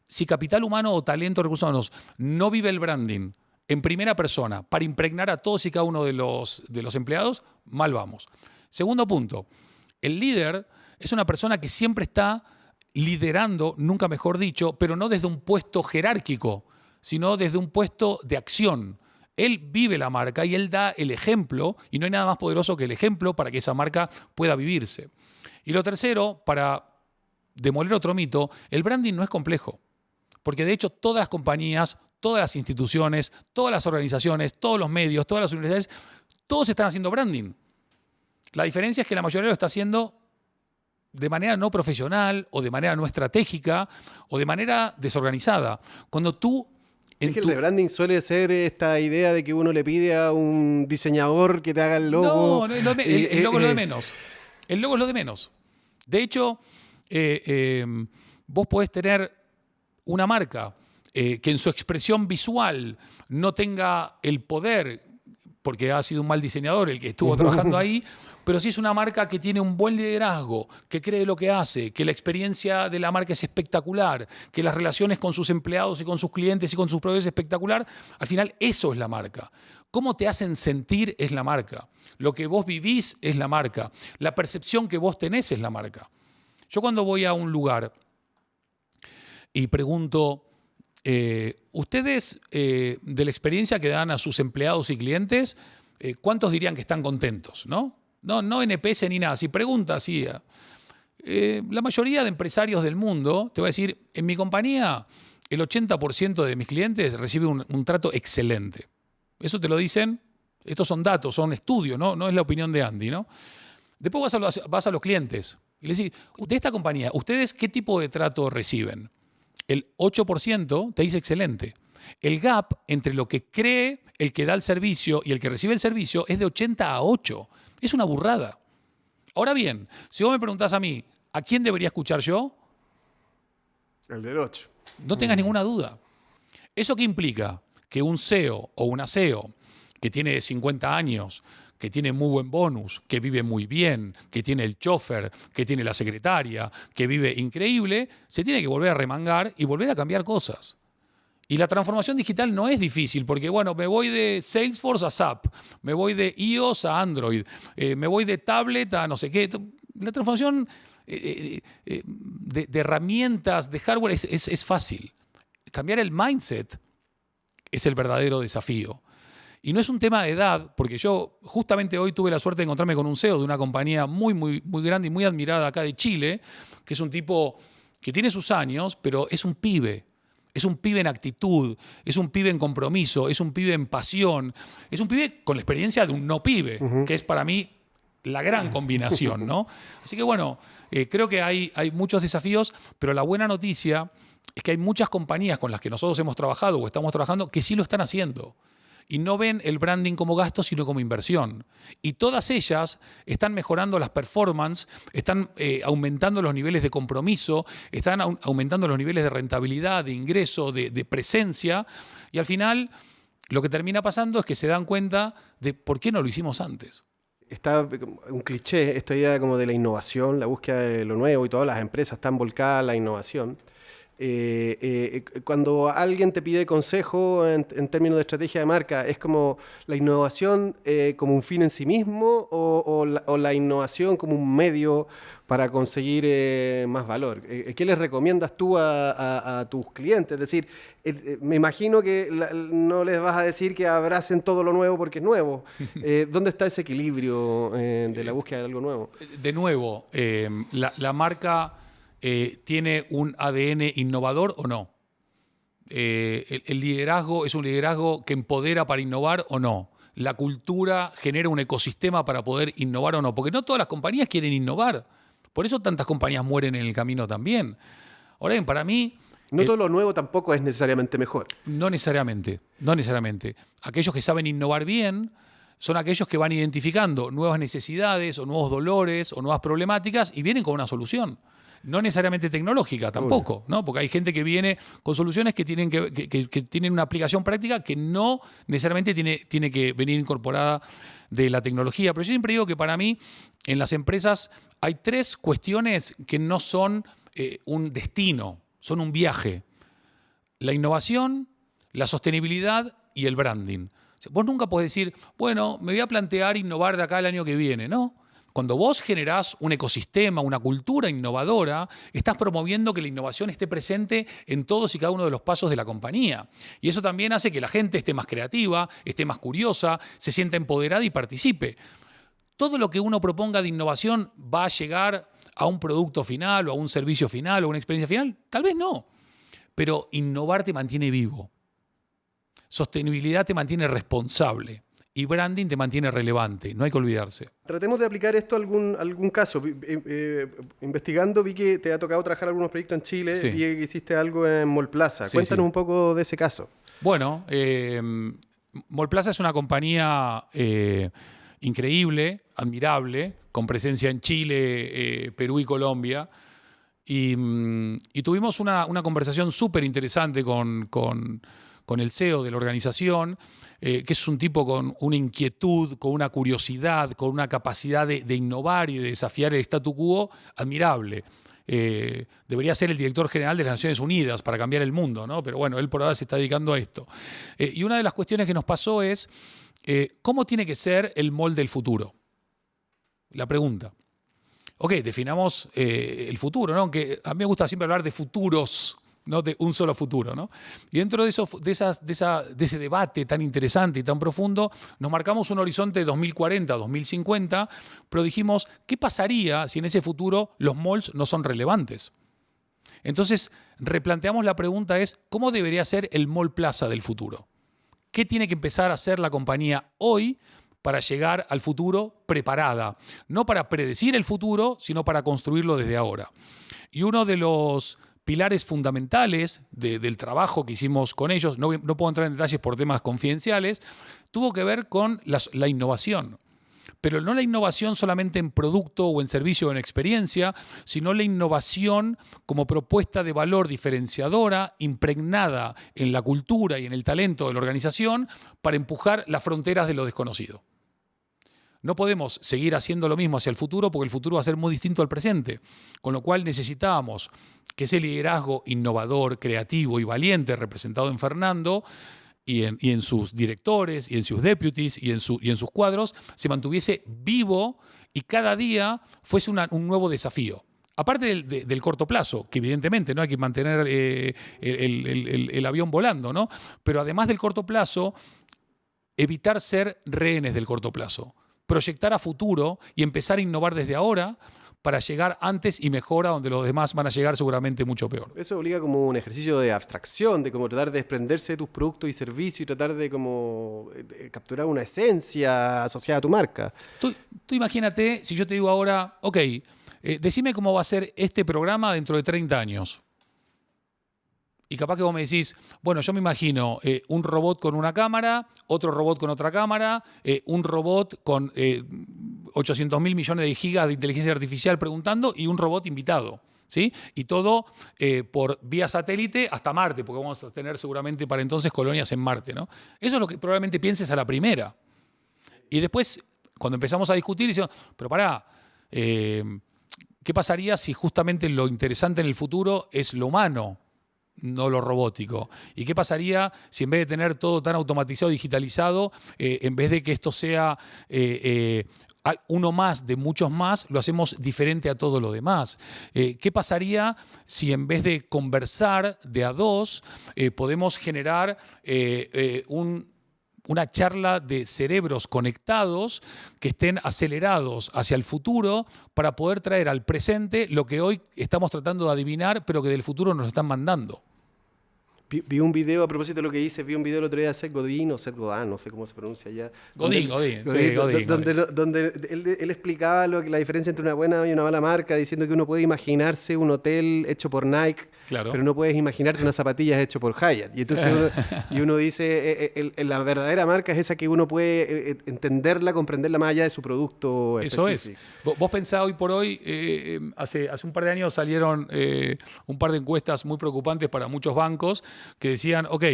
Si Capital Humano o Talento, Recursos Humanos no vive el branding en primera persona para impregnar a todos y cada uno de los empleados, mal vamos. Segundo punto, el líder es una persona que siempre está liderando, nunca mejor dicho, pero no desde un puesto jerárquico, sino desde un puesto de acción. Él vive la marca y él da el ejemplo, y no hay nada más poderoso que el ejemplo para que esa marca pueda vivirse. Y lo tercero, para demoler otro mito, el branding no es complejo, porque de hecho todas las compañías, todas las instituciones, todas las organizaciones, todos los medios, todas las universidades, todos están haciendo branding. La diferencia es que la mayoría lo está haciendo de manera no profesional o de manera no estratégica o de manera desorganizada. Cuando tú... Es que el rebranding suele ser esta idea de que uno le pide a un diseñador que te haga el logo. No, el logo es lo de menos. El logo es lo de menos. De hecho, vos podés tener una marca que en su expresión visual no tenga el poder porque ha sido un mal diseñador el que estuvo trabajando ahí, pero sí es una marca que tiene un buen liderazgo, que cree lo que hace, que la experiencia de la marca es espectacular, que las relaciones con sus empleados y con sus clientes y con sus proveedores es espectacular, al final eso es la marca. Cómo te hacen sentir es la marca. Lo que vos vivís es la marca. La percepción que vos tenés es la marca. Yo cuando voy a un lugar y pregunto, ustedes de la experiencia que dan a sus empleados y clientes, ¿cuántos dirían que están contentos? No NPS ni nada. Si preguntas, sí. La mayoría de empresarios del mundo te va a decir, en mi compañía el 80% de mis clientes recibe un trato excelente. Eso te lo dicen, estos son datos, son estudios, no es la opinión de Andy, ¿no? Después vas a los clientes y le decís, de esta compañía, ¿ustedes qué tipo de trato reciben? El 8% te dice excelente. El gap entre lo que cree el que da el servicio y el que recibe el servicio es de 80 a 8. Es una burrada. Ahora bien, si vos me preguntás a mí, ¿a quién debería escuchar yo? El del 8. No tengas ninguna duda. ¿Eso qué implica? Que un CEO o una CEO que tiene 50 años, que tiene muy buen bonus, que vive muy bien, que tiene el chofer, que tiene la secretaria, que vive increíble, se tiene que volver a remangar y volver a cambiar cosas. Y la transformación digital no es difícil, porque bueno, me voy de Salesforce a SAP, me voy de iOS a Android, me voy de tablet a no sé qué. La transformación de herramientas, de hardware es fácil. Cambiar el mindset es el verdadero desafío. Y no es un tema de edad, porque yo justamente hoy tuve la suerte de encontrarme con un CEO de una compañía muy, muy, muy grande y muy admirada acá de Chile, que es un tipo que tiene sus años, pero es un pibe. Es un pibe en actitud, es un pibe en compromiso, es un pibe en pasión, es un pibe con la experiencia de un no pibe, que es para mí la gran combinación, ¿no? Así que bueno, creo que hay muchos desafíos, pero la buena noticia es que hay muchas compañías con las que nosotros hemos trabajado o estamos trabajando que sí lo están haciendo. Y no ven el branding como gasto, sino como inversión. Y todas ellas están mejorando las performances, están aumentando los niveles de compromiso, están aumentando los niveles de rentabilidad, de ingreso, de presencia. Y al final, lo que termina pasando es que se dan cuenta de por qué no lo hicimos antes. Está un cliché, esta idea como de la innovación, la búsqueda de lo nuevo, y todas las empresas están volcadas a la innovación. Cuando alguien te pide consejo en términos de estrategia de marca, ¿es como la innovación como un fin en sí mismo o la innovación como un medio para conseguir más valor? ¿Qué les recomiendas tú a tus clientes? Es decir, me imagino que no les vas a decir que abracen todo lo nuevo porque es nuevo. ¿Dónde está ese equilibrio de la búsqueda de algo nuevo? De nuevo, la marca ¿tiene un ADN innovador o no? ¿El liderazgo es un liderazgo que empodera para innovar o no? ¿La cultura genera un ecosistema para poder innovar o no? Porque no todas las compañías quieren innovar. Por eso tantas compañías mueren en el camino también. Ahora bien, para mí... No todo lo nuevo tampoco es necesariamente mejor. No necesariamente, no necesariamente. Aquellos que saben innovar bien son aquellos que van identificando nuevas necesidades o nuevos dolores o nuevas problemáticas y vienen con una solución. No necesariamente tecnológica tampoco, ¿no? Porque hay gente que viene con soluciones que tienen, que tienen una aplicación práctica que no necesariamente tiene que venir incorporada de la tecnología. Pero yo siempre digo que para mí en las empresas hay tres cuestiones que no son un destino, son un viaje. La innovación, la sostenibilidad y el branding. O sea, vos nunca podés decir, bueno, me voy a plantear innovar de acá al año que viene, ¿no? Cuando vos generás un ecosistema, una cultura innovadora, estás promoviendo que la innovación esté presente en todos y cada uno de los pasos de la compañía. Y eso también hace que la gente esté más creativa, esté más curiosa, se sienta empoderada y participe. Todo lo que uno proponga de innovación va a llegar a un producto final o a un servicio final o a una experiencia final. Tal vez no. Pero innovar te mantiene vivo. Sostenibilidad te mantiene responsable. Y branding te mantiene relevante, no hay que olvidarse. Tratemos de aplicar esto a algún caso. Investigando vi que te ha tocado trabajar algunos proyectos en Chile, Sí. vi que hiciste algo en Mallplaza. Sí, Cuéntanos sí. un poco de ese caso. Bueno, Mallplaza es una compañía increíble, admirable, con presencia en Chile, Perú y Colombia. Y tuvimos una conversación súper interesante con con el CEO de la organización, que es un tipo con una inquietud, con una curiosidad, con una capacidad de innovar y de desafiar el statu quo admirable. Debería ser el director general de las Naciones Unidas para cambiar el mundo, ¿no? Pero bueno, él por ahora se está dedicando a esto. Y una de las cuestiones que nos pasó es, ¿cómo tiene que ser el mall del futuro? La pregunta. Ok, definamos el futuro, ¿no? Aunque a mí me gusta siempre hablar de futuros, no de un solo futuro, ¿no? Y dentro de ese debate tan interesante y tan profundo, nos marcamos un horizonte de 2040, 2050, pero dijimos, ¿qué pasaría si en ese futuro los malls no son relevantes? Entonces, replanteamos la pregunta es, ¿cómo debería ser el mall plaza del futuro? ¿Qué tiene que empezar a hacer la compañía hoy para llegar al futuro preparada? No para predecir el futuro, sino para construirlo desde ahora. Y uno de los pilares fundamentales del trabajo que hicimos con ellos, no puedo entrar en detalles por temas confidenciales, tuvo que ver con la innovación. Pero no la innovación solamente en producto o en servicio o en experiencia, sino la innovación como propuesta de valor diferenciadora, impregnada en la cultura y en el talento de la organización para empujar las fronteras de lo desconocido. No podemos seguir haciendo lo mismo hacia el futuro porque el futuro va a ser muy distinto al presente. Con lo cual necesitamos que ese liderazgo innovador, creativo y valiente representado en Fernando y en sus directores y en sus deputies y en sus cuadros se mantuviese vivo y cada día fuese un nuevo desafío. Aparte del corto plazo, que evidentemente no hay que mantener el avión volando, ¿no? Pero además del corto plazo, evitar ser rehenes del corto plazo. Proyectar a futuro y empezar a innovar desde ahora para llegar antes y mejor a donde los demás van a llegar seguramente mucho peor. Eso obliga como un ejercicio de abstracción, de como tratar de desprenderse de tus productos y servicios y tratar de como capturar una esencia asociada a tu marca. Tú imagínate, si yo te digo ahora, ok, decime cómo va a ser este programa dentro de 30 años. Y capaz que vos me decís, bueno, yo me imagino un robot con una cámara, otro robot con otra cámara, un robot con 800.000 millones de gigas de inteligencia artificial preguntando y un robot invitado, ¿sí? Y todo por vía satélite hasta Marte, porque vamos a tener seguramente para entonces colonias en Marte, ¿no? Eso es lo que probablemente pienses a la primera. Y después, cuando empezamos a discutir, decimos, pero pará, ¿qué pasaría si justamente lo interesante en el futuro es lo humano? No lo robótico. ¿Y qué pasaría si en vez de tener todo tan automatizado y digitalizado, en vez de que esto sea uno más de muchos más, lo hacemos diferente a todo lo demás? ¿Qué pasaría si en vez de conversar de a dos, podemos generar una charla de cerebros conectados que estén acelerados hacia el futuro para poder traer al presente lo que hoy estamos tratando de adivinar, pero que del futuro nos están mandando? Vi un video, a propósito de lo que dices, vi un video el otro día de Seth Godin, o Seth Godin, no sé cómo se pronuncia allá. Godin. Donde él explicaba la diferencia entre una buena y una mala marca, diciendo que uno puede imaginarse un hotel hecho por Nike, claro, pero no puedes imaginarte unas zapatillas hechas por Hyatt. Y entonces uno dice, la verdadera marca es esa que uno puede entenderla, comprenderla más allá de su producto específico. Eso es. Vos pensás hoy por hoy, hace un par de años salieron un par de encuestas muy preocupantes para muchos bancos que decían, ok,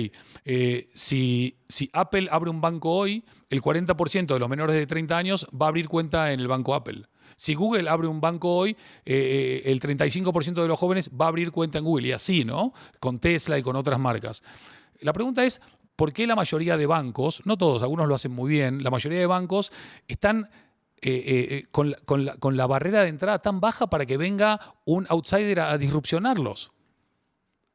si Apple abre un banco hoy, el 40% de los menores de 30 años va a abrir cuenta en el banco Apple. Si Google abre un banco hoy, el 35% de los jóvenes va a abrir cuenta en Google. Y así, ¿no? Con Tesla y con otras marcas. La pregunta es, ¿por qué la mayoría de bancos, no todos, algunos lo hacen muy bien, la mayoría de bancos están con la barrera de entrada tan baja para que venga un outsider a disrupcionarlos?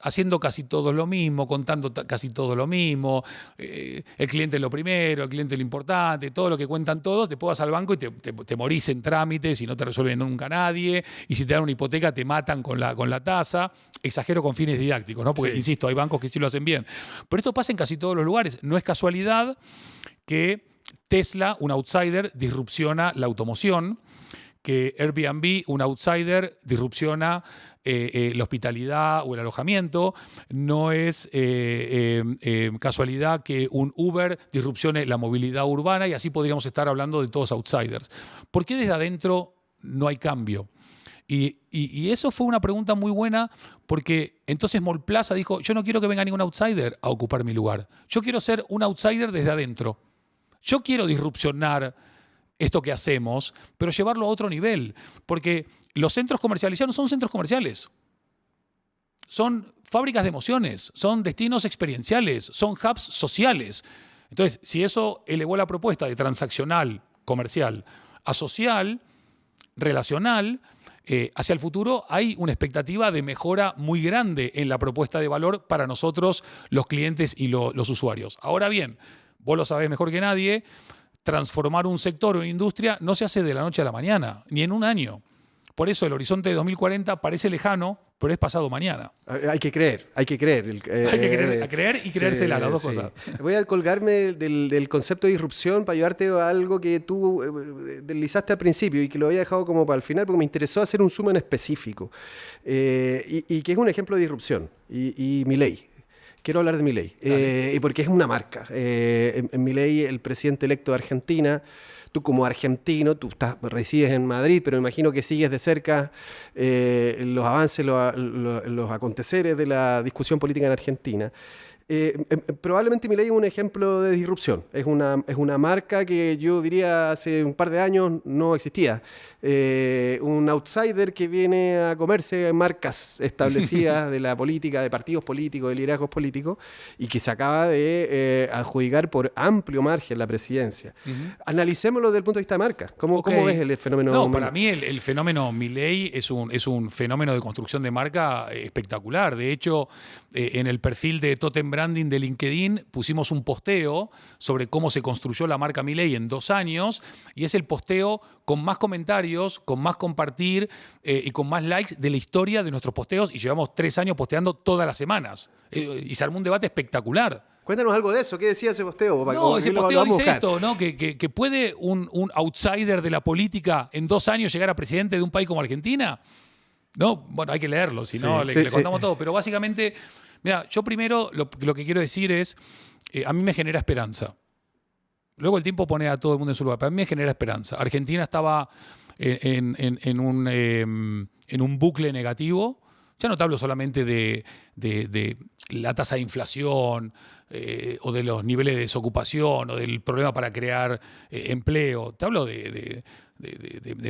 Haciendo casi todo lo mismo, contando casi todo lo mismo, el cliente es lo primero, el cliente es lo importante, todo lo que cuentan todos, después vas al banco y te morís en trámites y no te resuelven nunca nadie, y si te dan una hipoteca te matan con la tasa. Exagero con fines didácticos, ¿no? Porque, insisto, hay bancos que sí lo hacen bien. Pero esto pasa en casi todos los lugares. No es casualidad que Tesla, un outsider, disrupciona la automoción, que Airbnb, un outsider, disrupciona la hospitalidad o el alojamiento. No es casualidad que un Uber disrupcione la movilidad urbana, y así podríamos estar hablando de todos outsiders. ¿Por qué desde adentro no hay cambio? Y eso fue una pregunta muy buena porque entonces Mallplaza dijo, yo no quiero que venga ningún outsider a ocupar mi lugar. Yo quiero ser un outsider desde adentro. Yo quiero disrupcionar esto que hacemos, pero llevarlo a otro nivel. Porque los centros comerciales ya no son centros comerciales. Son fábricas de emociones, son destinos experienciales, son hubs sociales. Entonces, si eso elevó la propuesta de transaccional, comercial, a social, relacional, hacia el futuro hay una expectativa de mejora muy grande en la propuesta de valor para nosotros, los clientes y los usuarios. Ahora bien, vos lo sabés mejor que nadie, transformar un sector o una industria no se hace de la noche a la mañana, ni en un año. Por eso el horizonte de 2040 parece lejano, pero es pasado mañana. Hay que creer, hay que creer. Hay que creer y creérsela, sí, las dos cosas. Voy a colgarme del concepto de disrupción para ayudarte a algo que tú deslizaste al principio y que lo había dejado como para el final porque me interesó hacer un zoom en específico y que es un ejemplo de disrupción. Y Milei. Quiero hablar de Milei, y porque es una marca. En Milei, el presidente electo de Argentina. Tú como argentino, resides en Madrid, pero me imagino que sigues de cerca los avances, los aconteceres de la discusión política en Argentina. Probablemente Milei es un ejemplo de disrupción. Es una marca que yo diría hace un par de años no existía. Un outsider que viene a comerse marcas establecidas de la política, de partidos políticos, de liderazgos políticos, y que se acaba de adjudicar por amplio margen la presidencia. Analicémoslo desde el punto de vista de marca. ¿Cómo ves el fenómeno? No, para mí el fenómeno Milei es un fenómeno de construcción de marca espectacular. De hecho, en el perfil de Totem Branding de LinkedIn pusimos un posteo sobre cómo se construyó la marca Milei en 2 años, y es el posteo con más comentarios, con más compartir y con más likes de la historia de nuestros posteos, y llevamos 3 años posteando todas las semanas. Y se armó un debate espectacular. Cuéntanos algo de eso. ¿Qué decía ese posteo? No, ese posteo dice esto, ¿no? Que puede un outsider de la política en 2 años llegar a presidente de un país como Argentina. No, bueno, hay que leerlo, si no le contamos todo. Pero básicamente, mira, yo primero lo que quiero decir es, a mí me genera esperanza. Luego el tiempo pone a todo el mundo en su lugar, pero a mí me genera esperanza. Argentina estaba en un bucle negativo. Ya no te hablo solamente de la tasa de inflación o de los niveles de desocupación o del problema para crear empleo. Te hablo de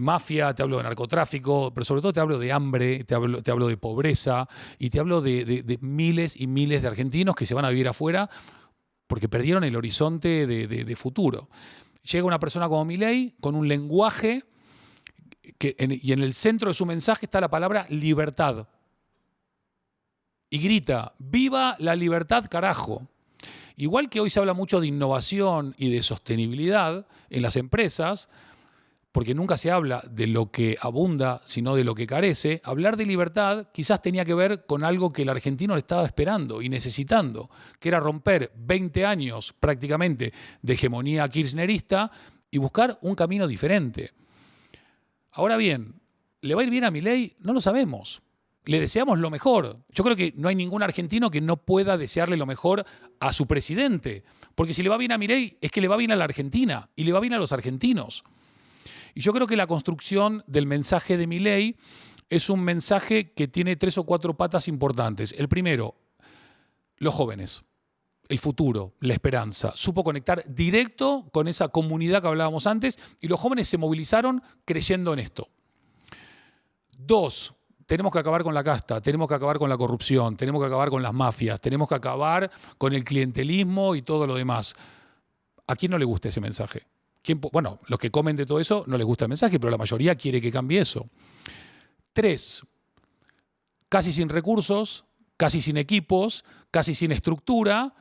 mafia, te hablo de narcotráfico, pero sobre todo te hablo de hambre, te hablo de pobreza y te hablo de miles y miles de argentinos que se van a vivir afuera porque perdieron el horizonte de futuro. Llega una persona como Milei con un lenguaje y en el centro de su mensaje está la palabra libertad. Y grita, ¡viva la libertad, carajo! Igual que hoy se habla mucho de innovación y de sostenibilidad en las empresas, porque nunca se habla de lo que abunda, sino de lo que carece, hablar de libertad quizás tenía que ver con algo que el argentino le estaba esperando y necesitando, que era romper 20 años prácticamente de hegemonía kirchnerista y buscar un camino diferente. Ahora bien, ¿le va a ir bien a Milei? No lo sabemos. Le deseamos lo mejor. Yo creo que no hay ningún argentino que no pueda desearle lo mejor a su presidente, porque si le va bien a Milei es que le va bien a la Argentina y le va bien a los argentinos. Y yo creo que la construcción del mensaje de Milei es un mensaje que tiene 3 o 4 patas importantes. El primero, los jóvenes, el futuro, la esperanza. Supo conectar directo con esa comunidad que hablábamos antes y los jóvenes se movilizaron creyendo en esto. 2, tenemos que acabar con la casta, tenemos que acabar con la corrupción, tenemos que acabar con las mafias, tenemos que acabar con el clientelismo y todo lo demás. ¿A quién no le gusta ese mensaje? Bueno, los que comen de todo eso no les gusta el mensaje, pero la mayoría quiere que cambie eso. 3, casi sin recursos, casi sin equipos, casi sin estructura,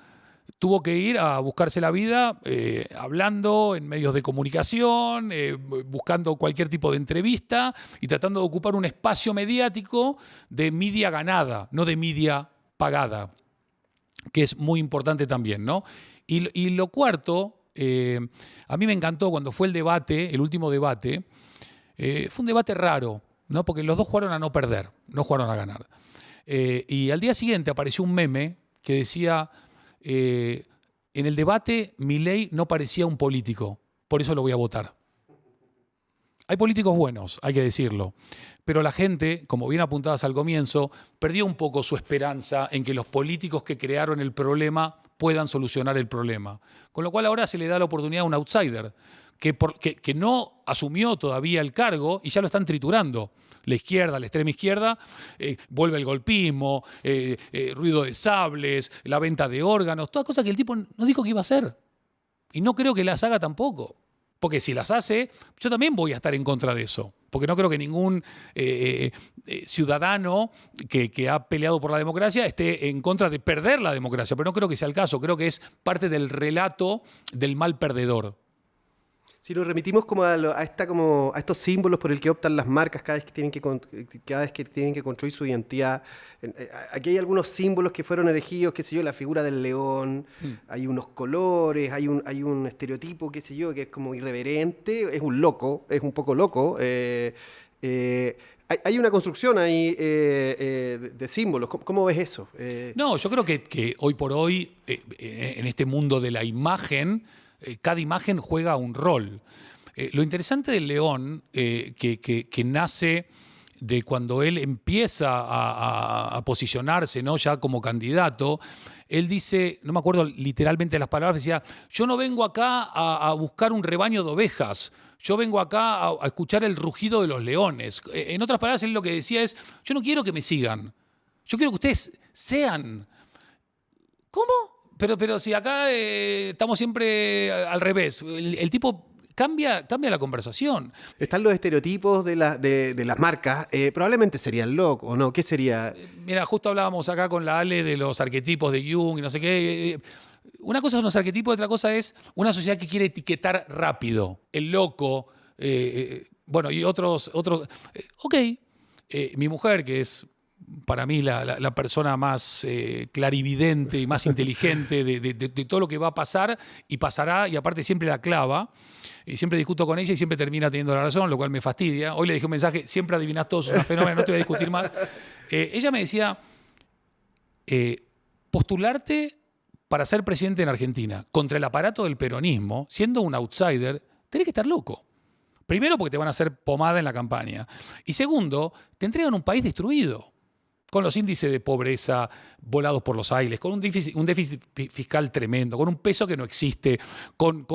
tuvo que ir a buscarse la vida hablando en medios de comunicación, buscando cualquier tipo de entrevista y tratando de ocupar un espacio mediático de media ganada, no de media pagada, que es muy importante también, ¿no? Y lo cuarto, a mí me encantó cuando fue el debate, el último debate, fue un debate raro, ¿no? Porque los dos jugaron a no perder, no jugaron a ganar. Y al día siguiente apareció un meme que decía, en el debate Milei no parecía un político, por eso lo voy a votar. Hay políticos buenos, hay que decirlo, pero la gente, como bien apuntabas al comienzo, perdió un poco su esperanza en que los políticos que crearon el problema puedan solucionar el problema. Con lo cual ahora se le da la oportunidad a un outsider que no asumió todavía el cargo y ya lo están triturando. La izquierda, la extrema izquierda, vuelve el golpismo, ruido de sables, la venta de órganos, todas cosas que el tipo no dijo que iba a hacer. Y no creo que las haga tampoco. Porque si las hace, yo también voy a estar en contra de eso. Porque no creo que ningún ciudadano que ha peleado por la democracia esté en contra de perder la democracia. Pero no creo que sea el caso. Creo que es parte del relato del mal perdedor. Si nos remitimos como a estos símbolos por el que optan las marcas cada vez que tienen que construir su identidad, aquí hay algunos símbolos que fueron elegidos, qué sé yo, la figura del león, hay unos colores, hay un estereotipo, qué sé yo, que es como irreverente, es un loco, es un poco loco. Hay una construcción ahí de símbolos. ¿Cómo ves eso? No, yo creo que hoy por hoy, en este mundo de la imagen, cada imagen juega un rol. Lo interesante del león, que nace de cuando él empieza a posicionarse, ¿no?, ya como candidato, él dice, no me acuerdo literalmente las palabras, decía, yo no vengo acá a buscar un rebaño de ovejas, yo vengo acá a escuchar el rugido de los leones. En otras palabras, él lo que decía es, yo no quiero que me sigan, yo quiero que ustedes sean. ¿Cómo? Pero si acá estamos siempre al revés, el tipo cambia la conversación. Están los estereotipos de las marcas, probablemente serían locos, ¿o no? ¿Qué sería? Mira, justo hablábamos acá con la Ale de los arquetipos de Jung y no sé qué. Una cosa son los arquetipos, otra cosa es una sociedad que quiere etiquetar rápido. El loco, bueno, y otros. Ok, mi mujer, que es para mí la persona más clarividente y más inteligente de todo lo que va a pasar y pasará, y aparte siempre la clava, y siempre discuto con ella y siempre termina teniendo la razón, lo cual me fastidia. Hoy le dije un mensaje, siempre adivinás todo, es una fenómena, no te voy a discutir más. Ella me decía, postularte para ser presidente en Argentina contra el aparato del peronismo, siendo un outsider, tenés que estar loco. Primero porque te van a hacer pomada en la campaña. Y segundo, te entregan un país destruido, con los índices de pobreza volados por los aires, con un déficit fiscal tremendo, con un peso que no existe, con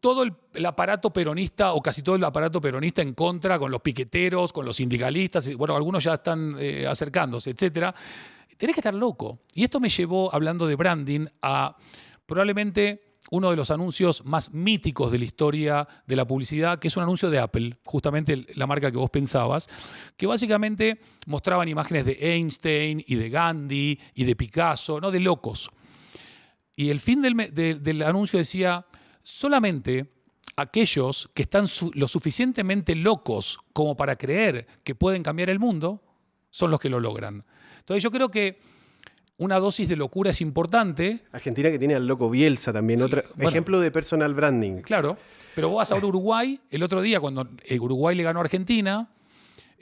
todo el aparato peronista, o casi todo el aparato peronista en contra, con los piqueteros, con los sindicalistas, bueno, algunos ya están acercándose, etcétera. Tenés que estar loco. Y esto me llevó, hablando de branding, a probablemente uno de los anuncios más míticos de la historia de la publicidad, que es un anuncio de Apple, justamente la marca que vos pensabas, que básicamente mostraban imágenes de Einstein y de Gandhi y de Picasso, no de locos. Y el fin del anuncio decía, solamente aquellos que están lo suficientemente locos como para creer que pueden cambiar el mundo son los que lo logran. Entonces yo creo que una dosis de locura es importante. Argentina, que tiene al loco Bielsa también, otro ejemplo de personal branding. Claro, pero vos vas a Uruguay, el otro día cuando Uruguay le ganó a Argentina,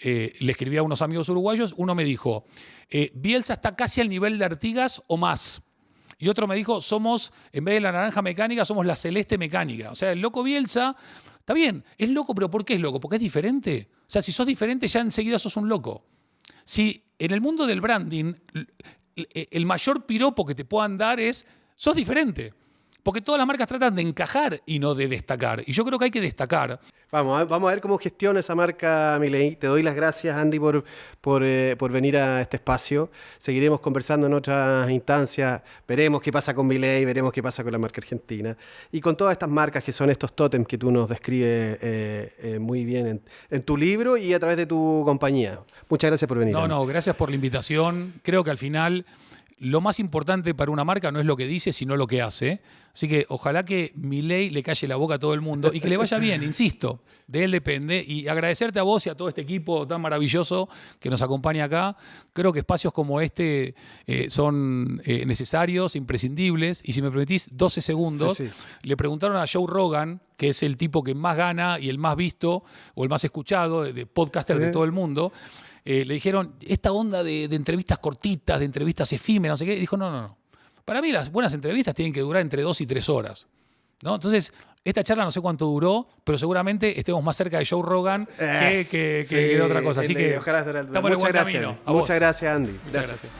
le escribí a unos amigos uruguayos, uno me dijo, Bielsa está casi al nivel de Artigas o más. Y otro me dijo, somos, en vez de la naranja mecánica, somos la celeste mecánica. O sea, el loco Bielsa, está bien, es loco, pero ¿por qué es loco? Porque es diferente. O sea, si sos diferente, ya enseguida sos un loco. Si en el mundo del branding el mayor piropo que te puedan dar es, sos diferente. Porque todas las marcas tratan de encajar y no de destacar. Y yo creo que hay que destacar. Vamos a ver cómo gestiona esa marca Milei. Te doy las gracias, Andy, por venir a este espacio. Seguiremos conversando en otras instancias. Veremos qué pasa con Milei, veremos qué pasa con la marca argentina. Y con todas estas marcas que son estos tótems que tú nos describes muy bien en tu libro y a través de tu compañía. Muchas gracias por venir. No, gracias por la invitación. Creo que al final lo más importante para una marca no es lo que dice, sino lo que hace. Así que ojalá que Milei le calle la boca a todo el mundo y que le vaya bien, insisto, de él depende. Y agradecerte a vos y a todo este equipo tan maravilloso que nos acompaña acá. Creo que espacios como este son necesarios, imprescindibles. Y si me permitís 12 segundos, sí. Le preguntaron a Joe Rogan, que es el tipo que más gana y el más visto o el más escuchado de podcaster de todo el mundo. Le dijeron, esta onda de entrevistas cortitas, de entrevistas efímeras, no sé qué. Y dijo, no. Para mí las buenas entrevistas tienen que durar entre 2 y 3 horas, ¿no? Entonces, Esta charla no sé cuánto duró, pero seguramente estemos más cerca de Joe Rogan que Sí, de otra cosa. Así que ojalá será el- estamos en el Muchas buen gracias. camino. A vos. Muchas gracias, Andy. Muchas gracias.